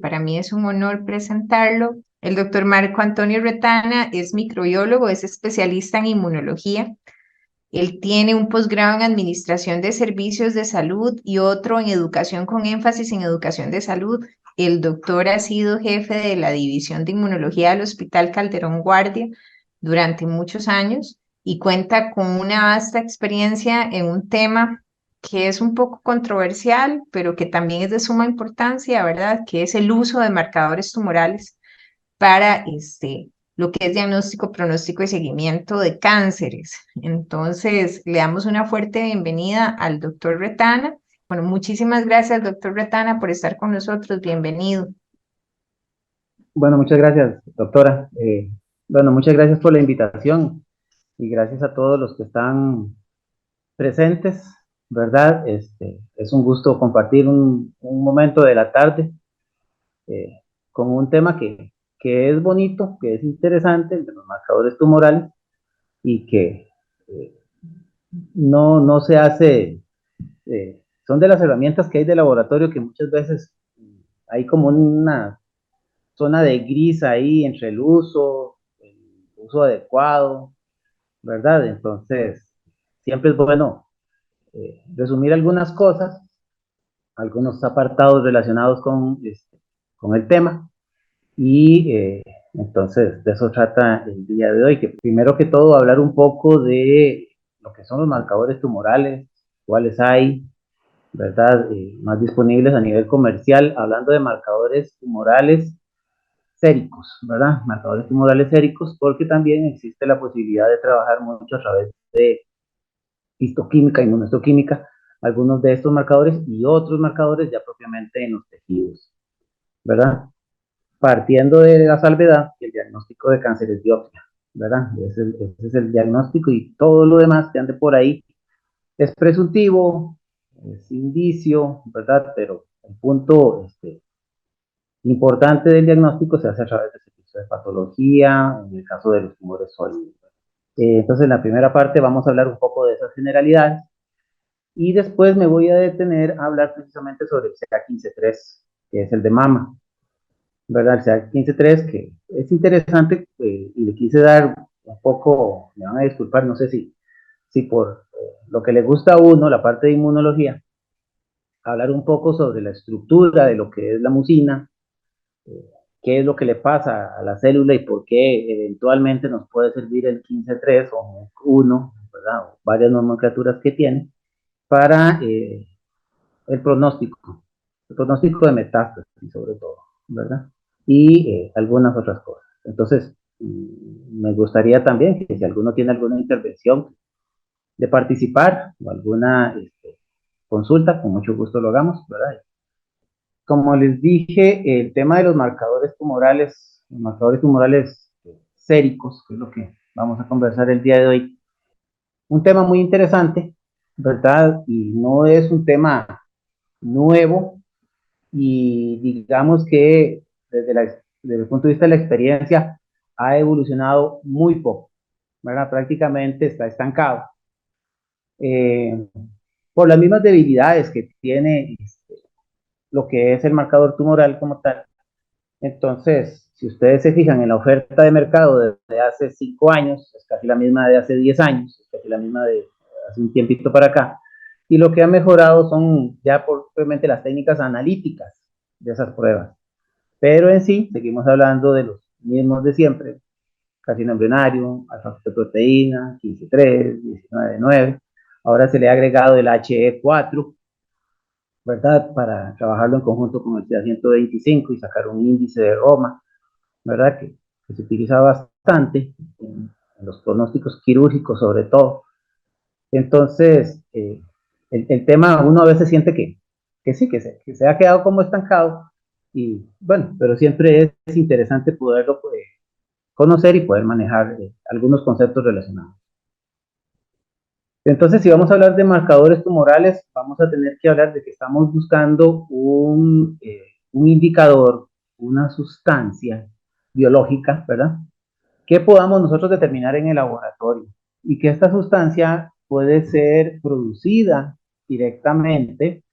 Para mí es un honor presentarlo. El doctor Marco Antonio Retana es microbiólogo, es especialista en inmunología. Él tiene un posgrado en Administración de Servicios de Salud y otro en Educación con énfasis en Educación de Salud. El doctor ha sido jefe de la División de Inmunología del Hospital Calderón Guardia durante muchos años y cuenta con una vasta experiencia en un tema que es un poco controversial, pero que también es de suma importancia, ¿verdad? Que es el uso de marcadores tumorales para lo que es diagnóstico, pronóstico y seguimiento de cánceres. Entonces, le damos una fuerte bienvenida al doctor Retana. Bueno, muchísimas gracias, doctor Retana, por estar con nosotros. Bienvenido. Bueno, muchas gracias, doctora. Bueno, muchas gracias por la invitación y gracias a todos los que están presentes, ¿verdad? Es un gusto compartir un momento de la tarde con un tema que es bonito, que es interesante, el de los marcadores tumorales y que eh, no se hace, son de las herramientas que hay de laboratorio que muchas veces hay como una zona de gris ahí entre el uso adecuado, ¿verdad? Entonces, siempre es bueno resumir algunas cosas, algunos apartados relacionados con el tema, y entonces de eso trata el día de hoy, que primero que todo hablar un poco de lo que son los marcadores tumorales, cuáles hay, ¿verdad? Más disponibles a nivel comercial, hablando de marcadores tumorales séricos, ¿verdad? Marcadores tumorales séricos, porque también existe la posibilidad de trabajar mucho a través de histoquímica, inmunohistoquímica, algunos de estos marcadores y otros marcadores ya propiamente en los tejidos, ¿verdad? Partiendo de la salvedad, el diagnóstico de cáncer es biopsia, ¿verdad? Ese es el diagnóstico y todo lo demás que ande por ahí es presuntivo, es indicio, ¿verdad? Pero el punto importante del diagnóstico se hace a través de servicios de patología, en el caso de los tumores sólidos. Entonces, en la primera parte vamos a hablar un poco de esas generalidades y después me voy a detener a hablar precisamente sobre el CA15-3, que es el de mama, ¿verdad? El CA15-3, que es interesante y le quise dar un poco, me van a disculpar, no sé si por lo que le gusta a uno, la parte de inmunología, hablar un poco sobre la estructura de lo que es la mucina, eh, qué es lo que le pasa a la célula y por qué eventualmente nos puede servir el 15-3 o 1, ¿verdad? O varias nomenclaturas que tiene, para el pronóstico de metástasis sobre todo, ¿verdad? Y algunas otras cosas. Entonces, me gustaría también que si alguno tiene alguna intervención de participar o alguna consulta, con mucho gusto lo hagamos, ¿verdad? Como les dije, el tema de los marcadores tumorales séricos, que es lo que vamos a conversar el día de hoy, un tema muy interesante, ¿verdad? Y no es un tema nuevo y digamos que desde el punto de vista de la experiencia ha evolucionado muy poco, ¿verdad? Prácticamente está estancado. Eh, por las mismas debilidades que tiene lo que es el marcador tumoral como tal. Entonces, si ustedes se fijan en la oferta de mercado de hace 5 años, es casi la misma de hace 10 años, es casi la misma de hace un tiempito para acá, y lo que ha mejorado son ya propiamente las técnicas analíticas de esas pruebas. Pero en sí, seguimos hablando de los mismos de siempre, carcinoma embrionario, alfa-fetoproteína, 15-3, 19-9. Ahora se le ha agregado el HE4, ¿verdad? Para trabajarlo en conjunto con el CA125 y sacar un índice de Roma, ¿verdad? Que se utiliza bastante en los pronósticos quirúrgicos sobre todo. Entonces, el tema uno a veces siente que sí, que se ha quedado como estancado y bueno, pero siempre es interesante poderlo conocer y poder manejar algunos conceptos relacionados. Entonces, si vamos a hablar de marcadores tumorales, vamos a tener que hablar de que estamos buscando un indicador, una sustancia biológica, ¿verdad? Que podamos nosotros determinar en el laboratorio y que esta sustancia puede ser producida directamente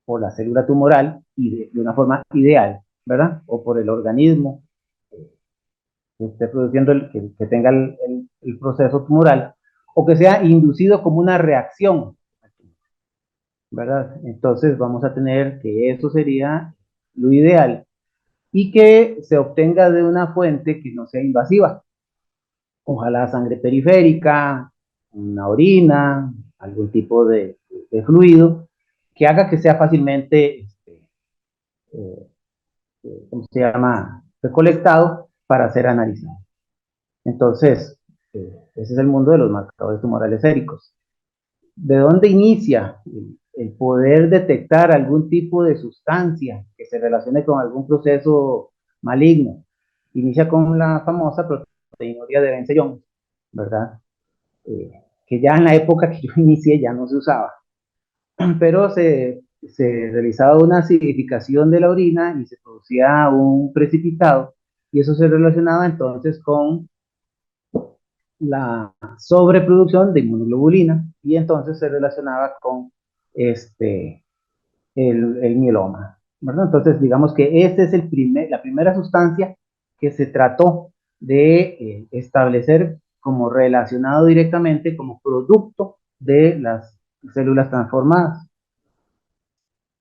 por la célula tumoral y de una forma ideal, ¿verdad? O por el organismo que esté produciendo, que tenga el proceso tumoral, o que sea inducido como una reacción, ¿verdad? Entonces vamos a tener que eso sería lo ideal y que se obtenga de una fuente que no sea invasiva. Ojalá sangre periférica, una orina, algún tipo de fluido que haga que sea fácilmente, eh, ¿cómo se llama?, recolectado para ser analizado. Entonces, ese es el mundo de los marcadores tumorales séricos. ¿De dónde inicia el poder detectar algún tipo de sustancia que se relacione con algún proceso maligno? Inicia con la famosa proteinuria de Bence-Jones, ¿verdad? Que ya en la época que yo inicié ya no se usaba, pero se realizaba una acidificación de la orina y se producía un precipitado, y eso se relacionaba entonces con la sobreproducción de inmunoglobulina, y entonces se relacionaba con el mieloma, ¿verdad? Entonces, digamos que esta es la primera sustancia que se trató de establecer como relacionado directamente como producto de las células transformadas.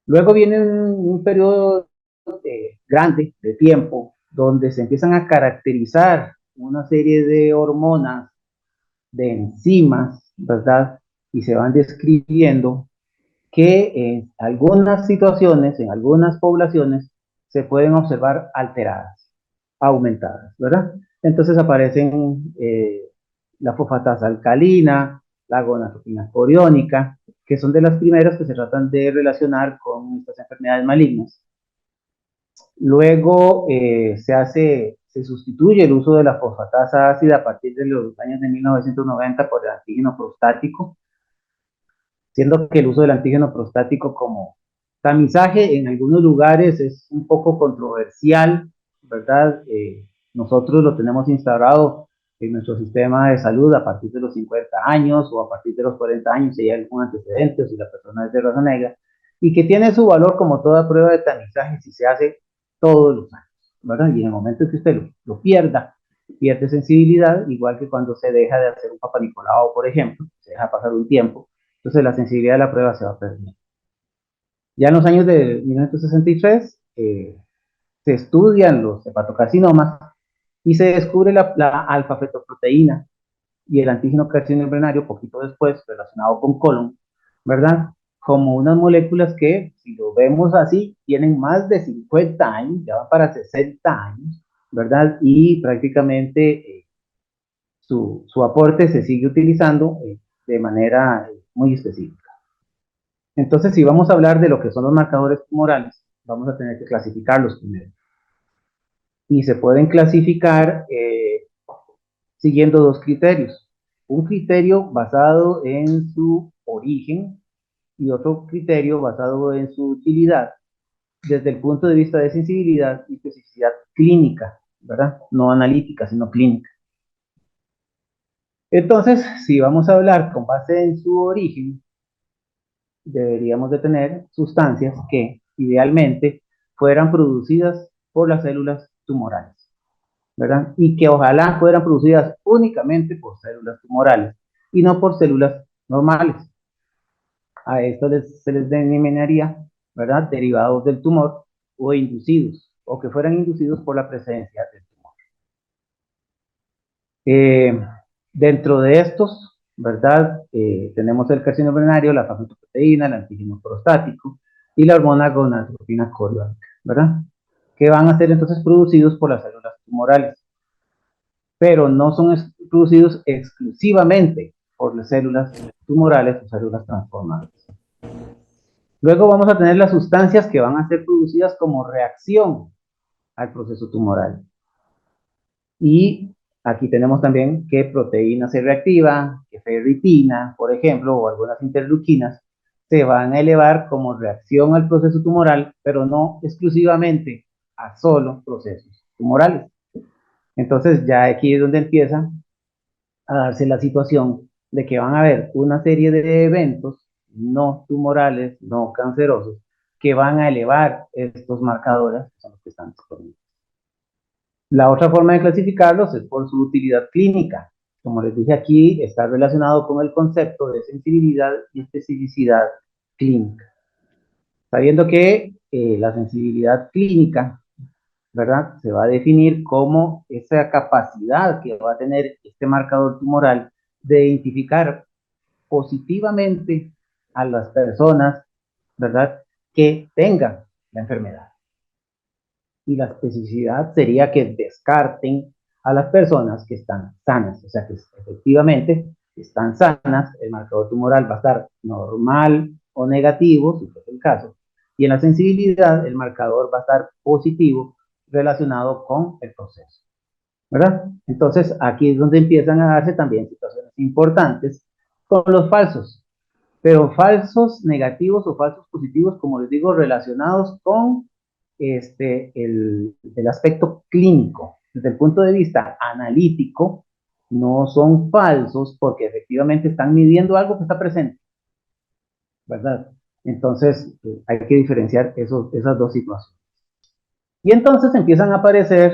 Luego viene un periodo grande de tiempo donde se empiezan a caracterizar una serie de hormonas, de enzimas, ¿verdad? Y se van describiendo que en algunas situaciones, en algunas poblaciones, se pueden observar alteradas, aumentadas, ¿verdad? Entonces aparecen la fosfatasa alcalina, la gonadotropina coriónica, que son de las primeras que se tratan de relacionar con estas enfermedades malignas. Luego se sustituye el uso de la fosfatasa ácida a partir de los años de 1990 por el antígeno prostático, siendo que el uso del antígeno prostático como tamizaje en algunos lugares es un poco controversial, ¿verdad? Nosotros lo tenemos instaurado en nuestro sistema de salud a partir de los 50 años o a partir de los 40 años si hay algún antecedente o si la persona es de raza negra, y que tiene su valor como toda prueba de tamizaje si se hace todos los años, ¿verdad? Y en el momento en que usted lo pierda, pierde sensibilidad, igual que cuando se deja de hacer un Papa Nicolau, por ejemplo, se deja pasar un tiempo, entonces la sensibilidad de la prueba se va a perder. Ya en los años de 1963 se estudian los hepatocarcinomas y se descubre la alfa-fetoproteína y el antígeno carcinoembrionario poquito después relacionado con colon, ¿verdad? Como unas moléculas que, si lo vemos así, tienen más de 50 años, ya van para 60 años, ¿verdad? Y prácticamente su aporte se sigue utilizando de manera muy específica. Entonces, si vamos a hablar de lo que son los marcadores tumorales, vamos a tener que clasificarlos primero. Y se pueden clasificar siguiendo dos criterios. Un criterio basado en su origen y otro criterio basado en su utilidad desde el punto de vista de sensibilidad y especificidad clínica, ¿verdad? No analítica, sino clínica. Entonces, si vamos a hablar con base en su origen, deberíamos de tener sustancias que idealmente fueran producidas por las células tumorales, ¿verdad? Y que ojalá fueran producidas únicamente por células tumorales y no por células normales. A esto se les denominaría, ¿verdad?, derivados del tumor o inducidos, o que fueran inducidos por la presencia del tumor. Dentro de estos, ¿verdad? Tenemos el carcinoma urinario, la fagocitoproteína, el antígeno prostático y la hormona gonadotropina coriónica, ¿verdad? Que van a ser entonces producidos por las células tumorales, pero no son producidos exclusivamente por las células tumorales o células transformadas. Luego vamos a tener las sustancias que van a ser producidas como reacción al proceso tumoral. Y aquí tenemos también que proteína C reactiva, que ferritina, por ejemplo, o algunas interleuquinas, se van a elevar como reacción al proceso tumoral, pero no exclusivamente a solo procesos tumorales. Entonces ya aquí es donde empieza a darse la situación de que van a haber una serie de eventos no tumorales, no cancerosos, que van a elevar estos marcadores, que son los que están disponibles. La otra forma de clasificarlos es por su utilidad clínica. Como les dije aquí, está relacionado con el concepto de sensibilidad y especificidad clínica. Sabiendo que la sensibilidad clínica, ¿verdad?, se va a definir como esa capacidad que va a tener este marcador tumoral de identificar positivamente a las personas, ¿verdad?, que tengan la enfermedad. Y la especificidad sería que descarten a las personas que están sanas, o sea que efectivamente están sanas, el marcador tumoral va a estar normal o negativo, si es el caso, y en la sensibilidad el marcador va a estar positivo relacionado con el proceso, ¿verdad? Entonces aquí es donde empiezan a darse también situaciones importantes con los falsos, pero falsos negativos o falsos positivos, como les digo, relacionados con el aspecto clínico. Desde el punto de vista analítico, no son falsos porque efectivamente están midiendo algo que está presente, ¿verdad? Entonces, hay que diferenciar esas dos situaciones. Y entonces empiezan a aparecer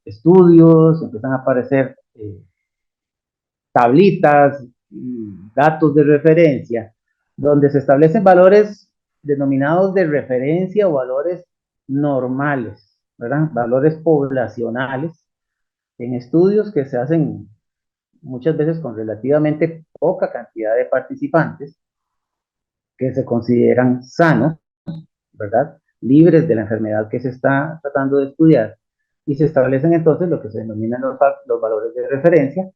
estudios, empiezan a aparecer tablitas, datos de referencia, donde se establecen valores denominados de referencia o valores normales, ¿verdad? Valores poblacionales en estudios que se hacen muchas veces con relativamente poca cantidad de participantes que se consideran sanos, ¿verdad? Libres de la enfermedad que se está tratando de estudiar y se establecen entonces lo que se denominan los valores de referencia,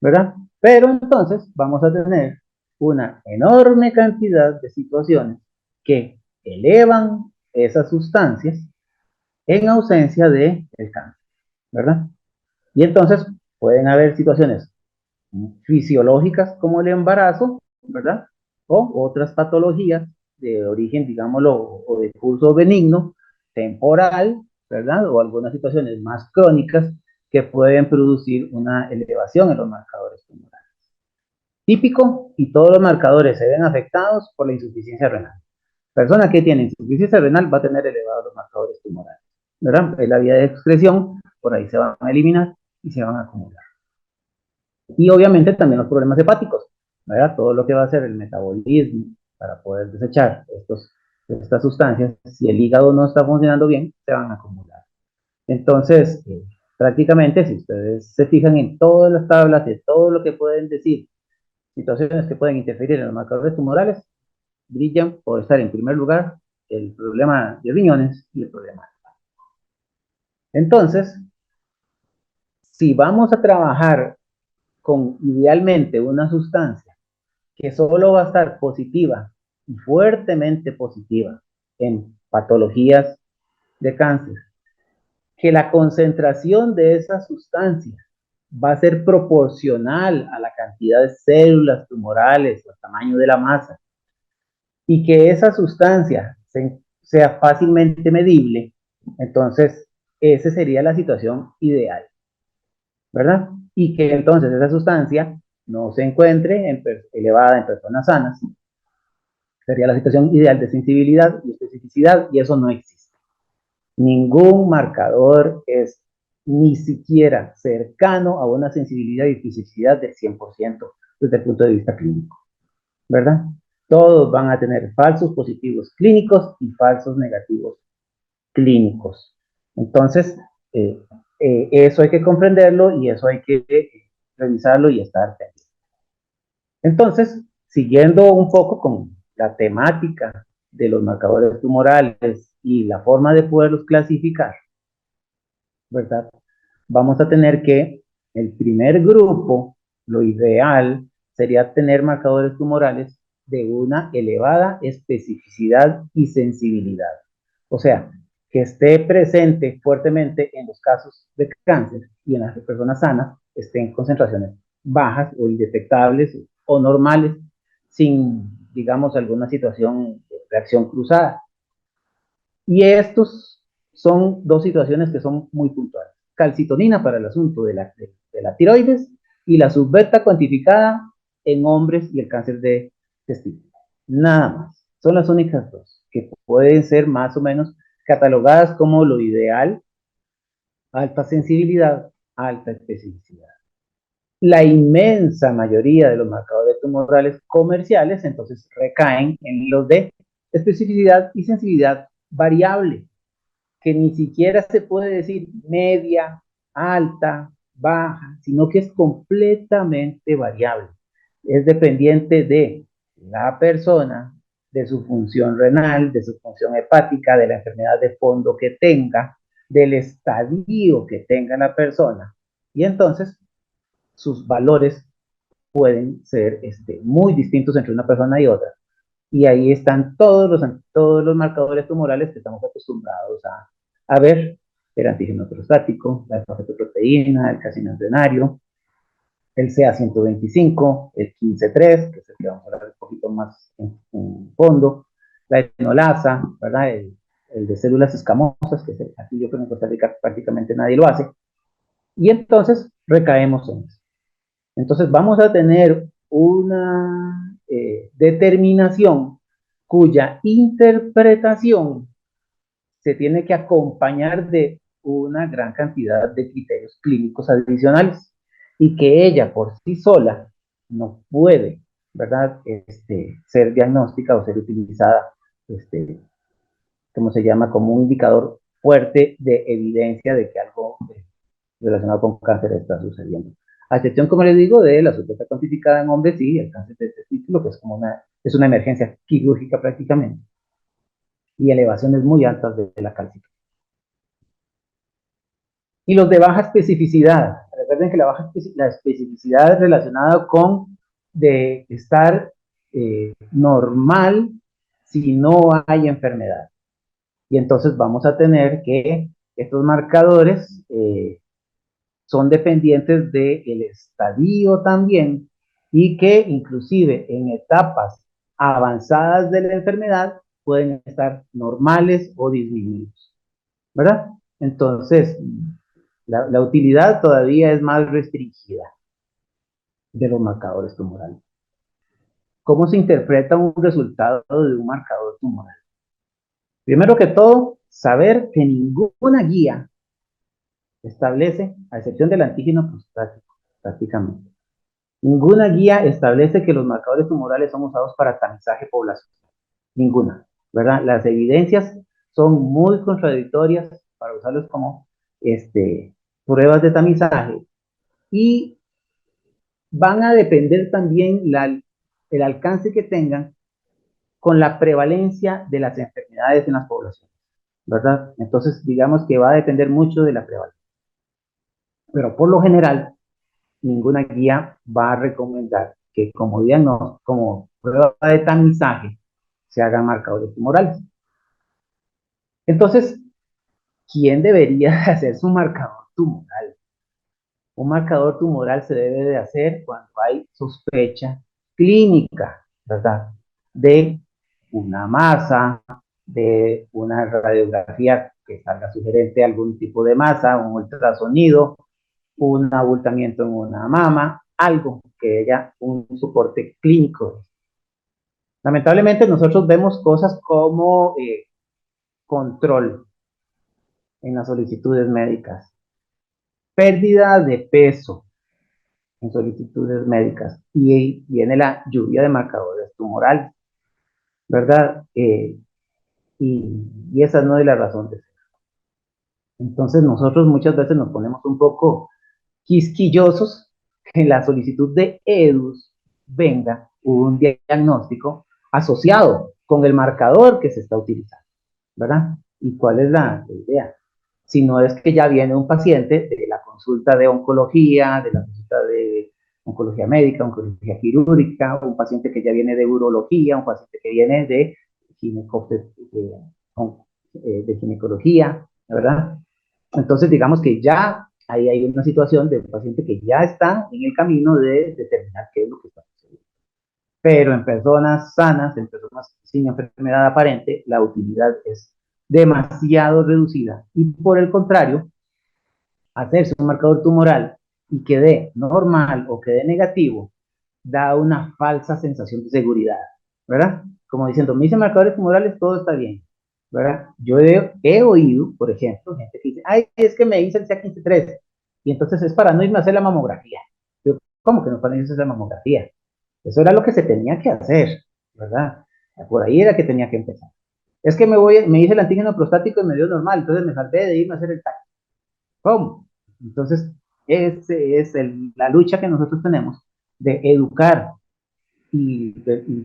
¿verdad? Pero entonces vamos a tener una enorme cantidad de situaciones que elevan esas sustancias en ausencia de el cáncer, ¿verdad? Y entonces pueden haber situaciones fisiológicas como el embarazo, ¿verdad? O otras patologías de origen, digámoslo, o de curso benigno, temporal, ¿verdad? O algunas situaciones más crónicas que pueden producir una elevación en los marcadores tumorales. Típico, y todos los marcadores se ven afectados por la insuficiencia renal. Persona que tiene insuficiencia renal va a tener elevados los marcadores tumorales, ¿verdad? Es la vía de excreción, por ahí se van a eliminar y se van a acumular. Y obviamente también los problemas hepáticos, ¿verdad? Todo lo que va a ser el metabolismo para poder desechar estas sustancias, si el hígado no está funcionando bien, se van a acumular. Entonces, prácticamente, si ustedes se fijan en todas las tablas, de todo lo que pueden decir, situaciones que pueden interferir en los marcadores tumorales, brillan por estar en primer lugar el problema de riñones y el problema. Entonces, si vamos a trabajar con idealmente una sustancia que solo va a estar positiva y fuertemente positiva en patologías de cáncer, que la concentración de esa sustancia va a ser proporcional a la cantidad de células tumorales, al tamaño de la masa, y que esa sustancia sea fácilmente medible, entonces esa sería la situación ideal, ¿verdad? Y que entonces esa sustancia no se encuentre elevada en personas sanas, sería la situación ideal de sensibilidad y especificidad, y eso no existe. Ningún marcador es ni siquiera cercano a una sensibilidad y especificidad del 100% desde el punto de vista clínico, ¿verdad? Todos van a tener falsos positivos clínicos y falsos negativos clínicos. Entonces, eso hay que comprenderlo y eso hay que revisarlo y estar pendiente. Entonces, siguiendo un poco con la temática de los marcadores tumorales y la forma de poderlos clasificar, ¿verdad? Vamos a tener que el primer grupo, lo ideal sería tener marcadores tumorales de una elevada especificidad y sensibilidad. O sea, que esté presente fuertemente en los casos de cáncer y en las personas sanas estén en concentraciones bajas o indetectables o normales sin, digamos, alguna situación de reacción cruzada. Y estos son dos situaciones que son muy puntuales. Calcitonina para el asunto de la tiroides y la subbeta cuantificada en hombres y el cáncer de testículo. Nada más. Son las únicas dos que pueden ser más o menos catalogadas como lo ideal: alta sensibilidad, alta especificidad. La inmensa mayoría de los marcadores tumorales comerciales entonces recaen en los de especificidad y sensibilidad variable, que ni siquiera se puede decir media, alta, baja, sino que es completamente variable. Es dependiente de la persona, de su función renal, de su función hepática, de la enfermedad de fondo que tenga, del estadio que tenga la persona. Y entonces sus valores pueden ser muy distintos entre una persona y otra. Y ahí están todos los marcadores tumorales que estamos acostumbrados a ver: el antígeno prostático, la alfa-fetoproteína, el carcinogénico, el CA125, el 15-3, que es el que vamos a hablar un poquito más en fondo, la enolasa, ¿verdad? El de células escamosas, que es el, aquí yo creo que en Costa Rica prácticamente nadie lo hace, y entonces recaemos en eso. Entonces vamos a tener una determinación cuya interpretación se tiene que acompañar de una gran cantidad de criterios clínicos adicionales, y que ella por sí sola no puede, ¿verdad? Ser diagnóstica o ser utilizada, como se llama, como un indicador fuerte de evidencia de que algo relacionado con cáncer está sucediendo. A excepción, como les digo, de la sospecha cuantificada en hombres y el cáncer de testículo, que es como es una emergencia quirúrgica prácticamente, y elevaciones muy altas de la calcificación. Y los de baja especificidad. Recuerden que la especificidad es relacionada con de estar normal si no hay enfermedad. Y entonces vamos a tener que estos marcadores son dependientes del estadio también, y que inclusive en etapas avanzadas de la enfermedad pueden estar normales o disminuidos, ¿verdad? Entonces, la utilidad todavía es más restringida de los marcadores tumorales. ¿Cómo se interpreta un resultado de un marcador tumoral? Primero que todo, saber que ninguna guía establece, a excepción del antígeno prostático, prácticamente, ninguna guía establece que los marcadores tumorales son usados para tamizaje poblacional. Ninguna, ¿verdad? Las evidencias son muy contradictorias para usarlos como pruebas de tamizaje, y van a depender también el alcance que tengan con la prevalencia de las enfermedades en las poblaciones, ¿verdad? Entonces, digamos que va a depender mucho de la prevalencia. Pero por lo general, ninguna guía va a recomendar que como prueba de tamizaje se hagan marcadores tumorales. Entonces, ¿quién debería hacer su marcador tumoral? Un marcador tumoral se debe de hacer cuando hay sospecha clínica, ¿verdad? De una masa, de una radiografía que salga sugerente a algún tipo de masa, un ultrasonido, un abultamiento en una mama, algo que haya un soporte clínico. Lamentablemente nosotros vemos cosas como control en las solicitudes médicas, pérdida de peso en solicitudes médicas, y viene la lluvia de marcadores tumorales, ¿verdad? Y esa no es la razón de ser. Entonces nosotros muchas veces nos ponemos un poco quisquillosos que en la solicitud de EDUS venga un diagnóstico asociado con el marcador que se está utilizando, ¿verdad? ¿Y cuál es la idea? Si no es que ya viene un paciente de la consulta de oncología, de la consulta de oncología médica, oncología quirúrgica, un paciente que ya viene de urología, un paciente que viene de, de ginecología, ¿verdad? Entonces, digamos que ya ahí hay una situación de un paciente que ya está en el camino de determinar qué es lo que está sucediendo. Pero en personas sanas, en personas sin enfermedad aparente, la utilidad es demasiado reducida. Y por el contrario, hacerse un marcador tumoral y que dé normal o que dé negativo, da una falsa sensación de seguridad, ¿verdad? como diciendo, me hice marcadores tumorales, todo está bien, ¿verdad? Yo he oído, por ejemplo, gente que dice, ay, es que me hice el CA15-3, y entonces es para no irme a hacer la mamografía. Yo, ¿cómo que no para irse a hacer la mamografía? Eso era lo que se tenía que hacer, ¿verdad? Por ahí era que tenía que empezar. Es que me hice el antígeno prostático y me dio normal, entonces me salvé de irme a hacer el TAC. ¿Cómo? Entonces, esa es la lucha que nosotros tenemos de educar y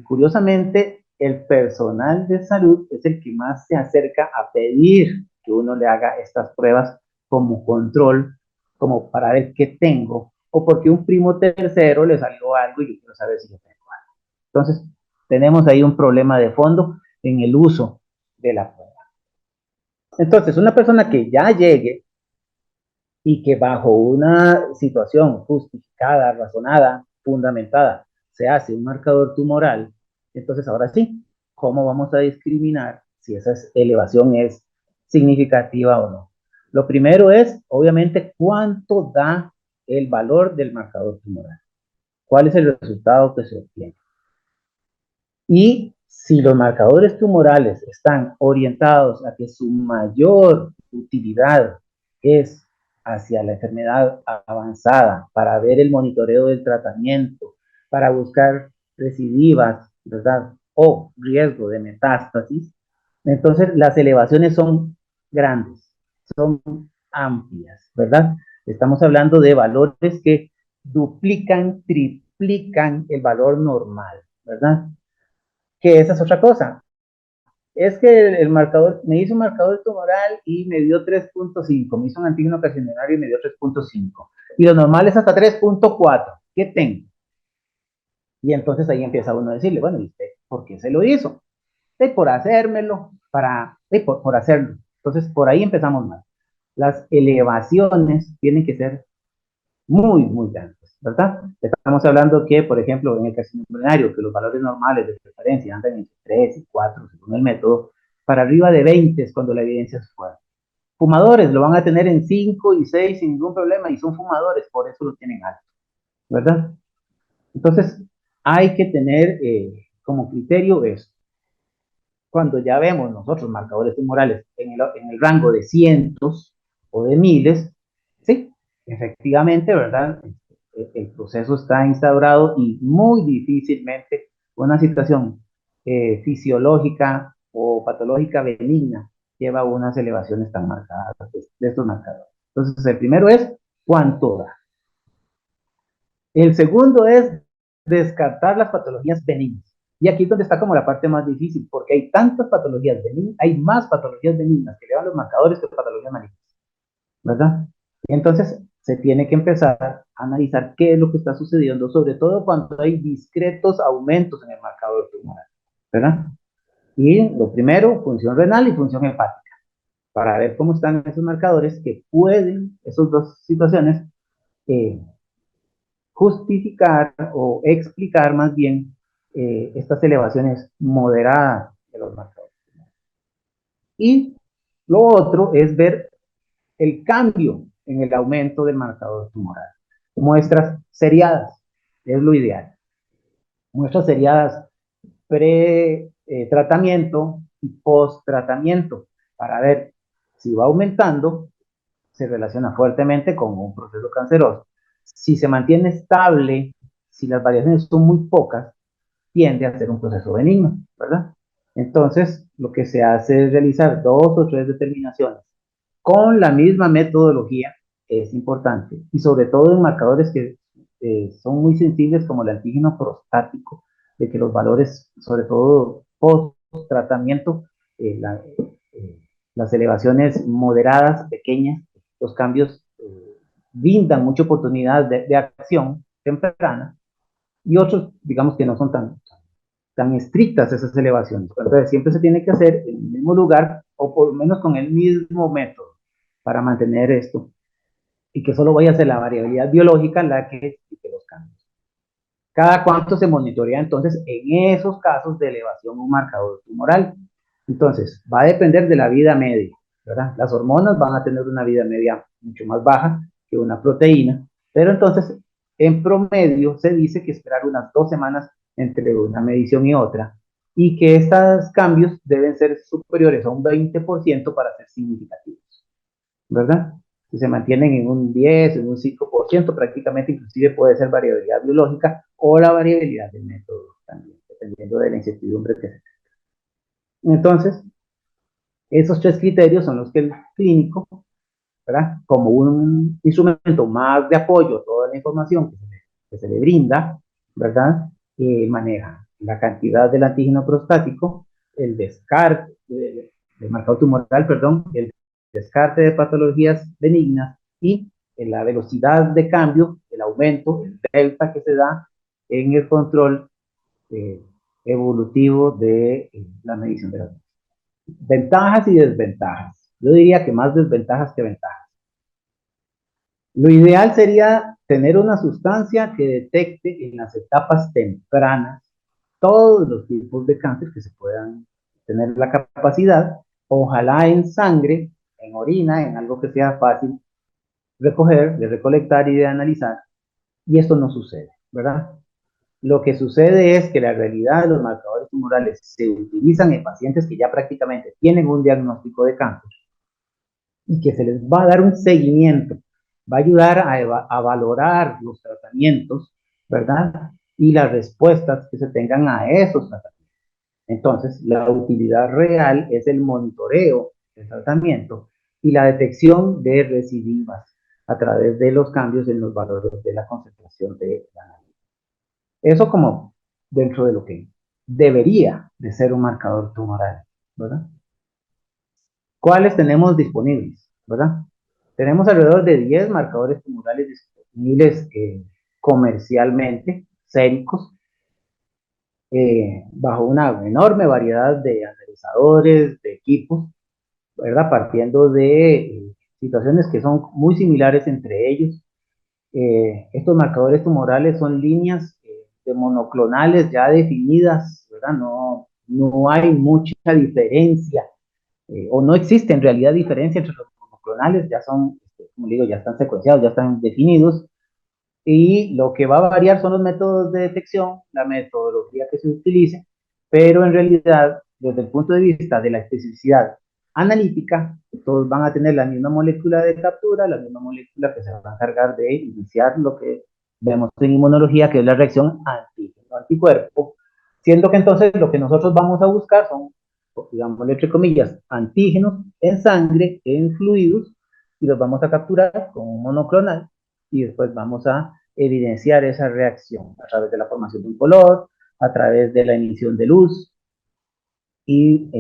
curiosamente el personal de salud es el que más se acerca a pedir que uno le haga estas pruebas como control, como para ver qué tengo, o porque un primo tercero le salió algo y yo quiero saber si yo tengo algo. Entonces, tenemos ahí un problema de fondo en el uso de la prueba. Entonces, una persona que ya llegue y que bajo una situación justificada, razonada, fundamentada, se hace un marcador tumoral, entonces ahora sí, ¿cómo vamos a discriminar si esa elevación es significativa o no? Lo primero es, obviamente, cuánto da el valor del marcador tumoral. ¿Cuál es el resultado que se obtiene? Y si los marcadores tumorales están orientados a que su mayor utilidad es hacia la enfermedad avanzada, para ver el monitoreo del tratamiento, para buscar recidivas, ¿verdad? O riesgo de metástasis, entonces las elevaciones son grandes, son amplias, ¿verdad? Estamos hablando de valores que duplican, triplican el valor normal, ¿verdad? Que esa es otra cosa. Es que el marcador, me hizo un marcador tumoral y me dio 3.5, me hizo un antígeno carcinorario y me dio 3.5. Y lo normal es hasta 3.4. ¿Qué tengo? Y entonces ahí empieza uno a decirle, bueno, ¿y usted por qué se lo hizo? Por hacérmelo, por hacerlo. Entonces, por ahí empezamos mal. Las elevaciones tienen que ser muy, muy grandes, ¿verdad? Estamos hablando que, por ejemplo, en el carcinoma urinario, que los valores normales de referencia andan entre 3 y 4, según el método, para arriba de 20 es cuando la evidencia es fuerte. Fumadores lo van a tener en 5 y 6 sin ningún problema y son fumadores, por eso lo tienen alto, ¿verdad? Entonces, hay que tener como criterio eso. Cuando ya vemos nosotros marcadores tumorales en el rango de cientos o de miles, sí, efectivamente, ¿verdad? El proceso está instaurado y muy difícilmente una situación fisiológica o patológica benigna lleva a unas elevaciones tan marcadas de estos marcadores. Entonces, el primero es cuánto da. El segundo es descartar las patologías benignas. Y aquí es donde está como la parte más difícil, porque hay tantas patologías benignas, hay más patologías benignas que elevan los marcadores que patologías malignas, ¿verdad? Y entonces se tiene que empezar a analizar qué es lo que está sucediendo, sobre todo cuando hay discretos aumentos en el marcador tumoral, ¿verdad? Y lo primero, función renal y función hepática, para ver cómo están esos marcadores que pueden, esas dos situaciones, justificar o explicar más bien estas elevaciones moderadas de los marcadores. Y lo otro es ver el cambio en el aumento del marcador tumoral. Muestras seriadas es lo ideal. Muestras seriadas pre-tratamiento y post-tratamiento para ver si va aumentando, se relaciona fuertemente con un proceso canceroso. Si se mantiene estable, si las variaciones son muy pocas, tiende a ser un proceso benigno, ¿verdad? Entonces, lo que se hace es realizar 2 o 3 determinaciones con la misma metodología, es importante, y sobre todo en marcadores que son muy sensibles como el antígeno prostático, de que los valores, sobre todo post-tratamiento, las elevaciones moderadas, pequeñas, los cambios brindan mucha oportunidad de acción temprana, y otros, digamos que no son tan estrictas esas elevaciones. Entonces, siempre se tiene que hacer en el mismo lugar o por lo menos con el mismo método para mantener esto y que solo vaya a ser la variabilidad biológica la que explique los cambios. Cada cuánto se monitorea entonces en esos casos de elevación un marcador tumoral. Entonces, va a depender de la vida media, ¿verdad? Las hormonas van a tener una vida media mucho más baja que una proteína, pero entonces, en promedio, se dice que esperar unas 2 semanas entre una medición y otra, y que estos cambios deben ser superiores a un 20% para ser significativos, ¿verdad? Si se mantienen en un 10, en un 5%, prácticamente inclusive puede ser variabilidad biológica o la variabilidad del método también, dependiendo de la incertidumbre que se tenga. Entonces, esos tres criterios son los que el clínico, ¿verdad? Como un instrumento más de apoyo a toda la información que se le brinda, ¿verdad? Maneja la cantidad del antígeno prostático, el descarte del marcador tumoral, perdón, el descarte de patologías benignas y la velocidad de cambio, el aumento, el delta que se da en el control eh, evolutivo de la medición de las ventajas y desventajas. Yo diría que más desventajas que ventajas. Lo ideal sería tener una sustancia que detecte en las etapas tempranas todos los tipos de cáncer que se puedan tener la capacidad, ojalá en sangre, en orina, en algo que sea fácil recoger, de recolectar y de analizar, y esto no sucede, ¿verdad? Lo que sucede es que la realidad de los marcadores tumorales se utilizan en pacientes que ya prácticamente tienen un diagnóstico de cáncer y que se les va a dar un seguimiento, va a ayudar a valorar los tratamientos, ¿verdad? Y las respuestas que se tengan a esos tratamientos. Entonces, la utilidad real es el monitoreo del tratamiento y la detección de recidivas a través de los cambios en los valores de la concentración de la analítica. Eso como dentro de lo que debería de ser un marcador tumoral, ¿verdad? ¿Cuáles tenemos disponibles? ¿Verdad? Tenemos alrededor de 10 marcadores tumorales disponibles comercialmente, séricos, bajo una enorme variedad de analizadores, de equipos, ¿verdad? Partiendo de situaciones que son muy similares entre ellos. Estos marcadores tumorales son líneas de monoclonales ya definidas, ¿verdad? No hay mucha diferencia o no existe en realidad diferencia entre los monoclonales, ya son, como digo, ya están secuenciados, ya están definidos, y lo que va a variar son los métodos de detección, la metodología que se utilice, pero en realidad, desde el punto de vista de la especificidad analítica, todos van a tener la misma molécula de captura, la misma molécula que se va a encargar de iniciar lo que vemos en inmunología, que es la reacción antígeno-anticuerpo, siendo que entonces lo que nosotros vamos a buscar son, digamos, entre comillas, antígenos en sangre, en fluidos, y los vamos a capturar con un monoclonal, y después vamos a evidenciar esa reacción a través de la formación de un color, a través de la emisión de luz y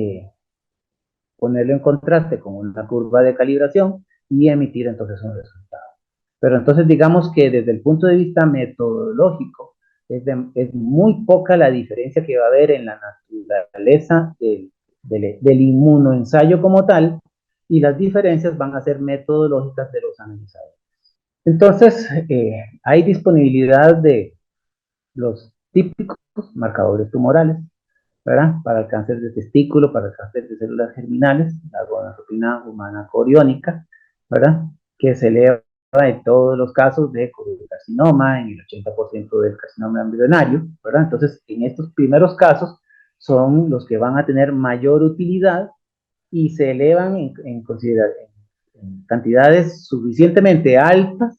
ponerlo en contraste con una curva de calibración y emitir entonces un resultado. Pero entonces digamos que desde el punto de vista metodológico es muy poca la diferencia que va a haber en la naturaleza del inmunoensayo como tal, y las diferencias van a ser metodológicas de los analizadores. Entonces, hay disponibilidad de los típicos marcadores tumorales, ¿verdad? Para el cáncer de testículo, para el cáncer de células germinales, la gonadotropina humana coriónica, ¿verdad? Que se eleva en todos los casos de carcinoma, en el 80% del carcinoma embrionario, ¿verdad? Entonces, en estos primeros casos son los que van a tener mayor utilidad y se elevan en cantidades suficientemente altas,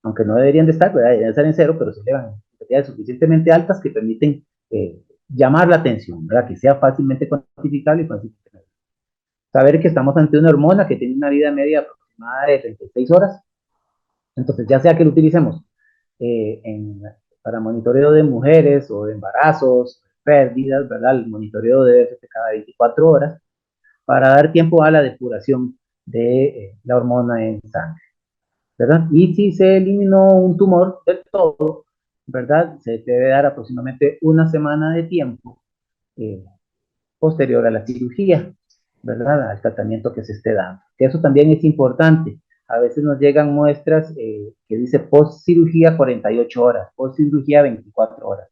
aunque no deberían de estar, ¿verdad? Deberían estar en cero, pero se elevan en cantidades suficientemente altas que permiten llamar la atención, ¿verdad? Que sea fácilmente cuantificable y fácilmente medible. Saber que estamos ante una hormona que tiene una vida media aproximada de 36 horas, entonces ya sea que lo utilicemos para monitoreo de mujeres o de embarazos, pérdidas, ¿verdad? El monitoreo debe ser cada 24 horas para dar tiempo a la depuración de la hormona en sangre, ¿verdad? Y si se eliminó un tumor del todo, ¿verdad? Se debe dar aproximadamente una semana de tiempo eh, posterior a la cirugía, ¿verdad? Al tratamiento que se esté dando. Que eso también es importante. A veces nos llegan muestras que dice post cirugía 48 horas, post cirugía 24 horas.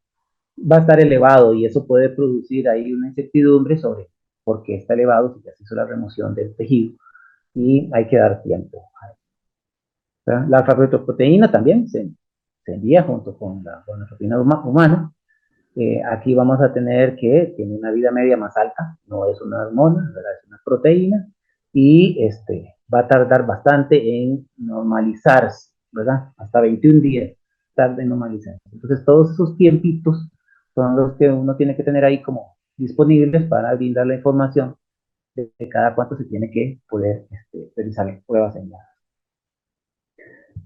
Va a estar elevado y eso puede producir ahí una incertidumbre sobre por qué está elevado si ya se hizo la remoción del tejido y hay que dar tiempo. ¿Verdad? La alfa-fetoproteína también se envía junto con la gonadotropina humana, Aquí vamos a tener que tiene una vida media más alta, no es una hormona, ¿verdad? Es una proteína, y va a tardar bastante en normalizarse, ¿verdad? Hasta 21 días tarda en normalizarse. Entonces, todos esos tiempitos son los que uno tiene que tener ahí como disponibles para brindar la información de cada cuánto se tiene que poder realizar pruebas en la.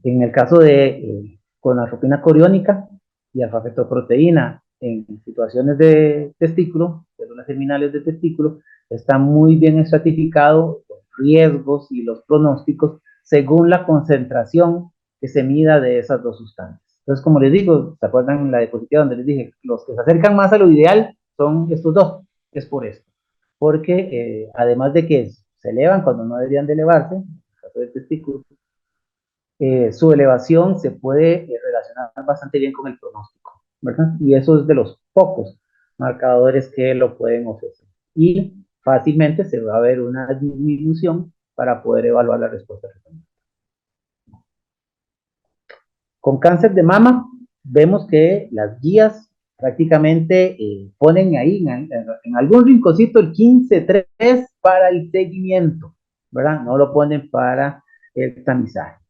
En el caso de gonadotropina coriónica y alfa-fetoproteína en situaciones de testículo, células germinales de testículo, está muy bien estratificado los riesgos y los pronósticos según la concentración que se mida de esas dos sustancias. Entonces, como les digo, ¿se acuerdan en la diapositiva donde les dije? Los que se acercan más a lo ideal son estos dos, es por esto. Porque además de que se elevan cuando no deberían de elevarse, en el caso del testículo, su elevación se puede relacionar bastante bien con el pronóstico, ¿verdad? Y eso es de los pocos marcadores que lo pueden ofrecer. Y fácilmente se va a ver una disminución para poder evaluar la respuesta. Con cáncer de mama, vemos que las guías prácticamente ponen ahí en algún rinconcito el 15-3 para el seguimiento, ¿verdad? No lo ponen para el tamizaje.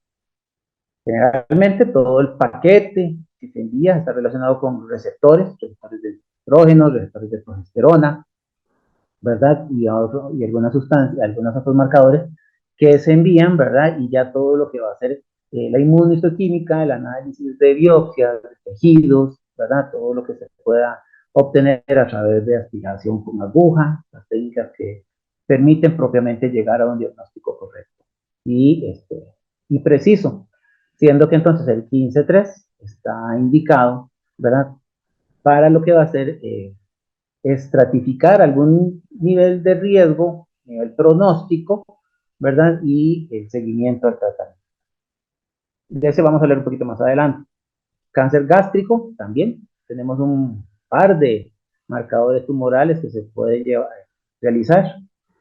Generalmente todo el paquete que se envía está relacionado con receptores de estrógeno, receptores de progesterona, ¿verdad? Y algunas sustancias, algunos otros marcadores que se envían, ¿verdad? Y ya todo lo que va a ser la inmunohistoquímica, el análisis de biopsias, de tejidos, ¿verdad? Todo lo que se pueda obtener a través de aspiración con aguja, las técnicas que permiten propiamente llegar a un diagnóstico correcto y preciso, siendo que entonces el 15-3 está indicado, ¿verdad? Para lo que va a ser estratificar algún nivel de riesgo, nivel pronóstico, ¿verdad? Y el seguimiento al tratamiento. De ese vamos a hablar un poquito más adelante. Cáncer gástrico, también tenemos un par de marcadores tumorales que se pueden realizar.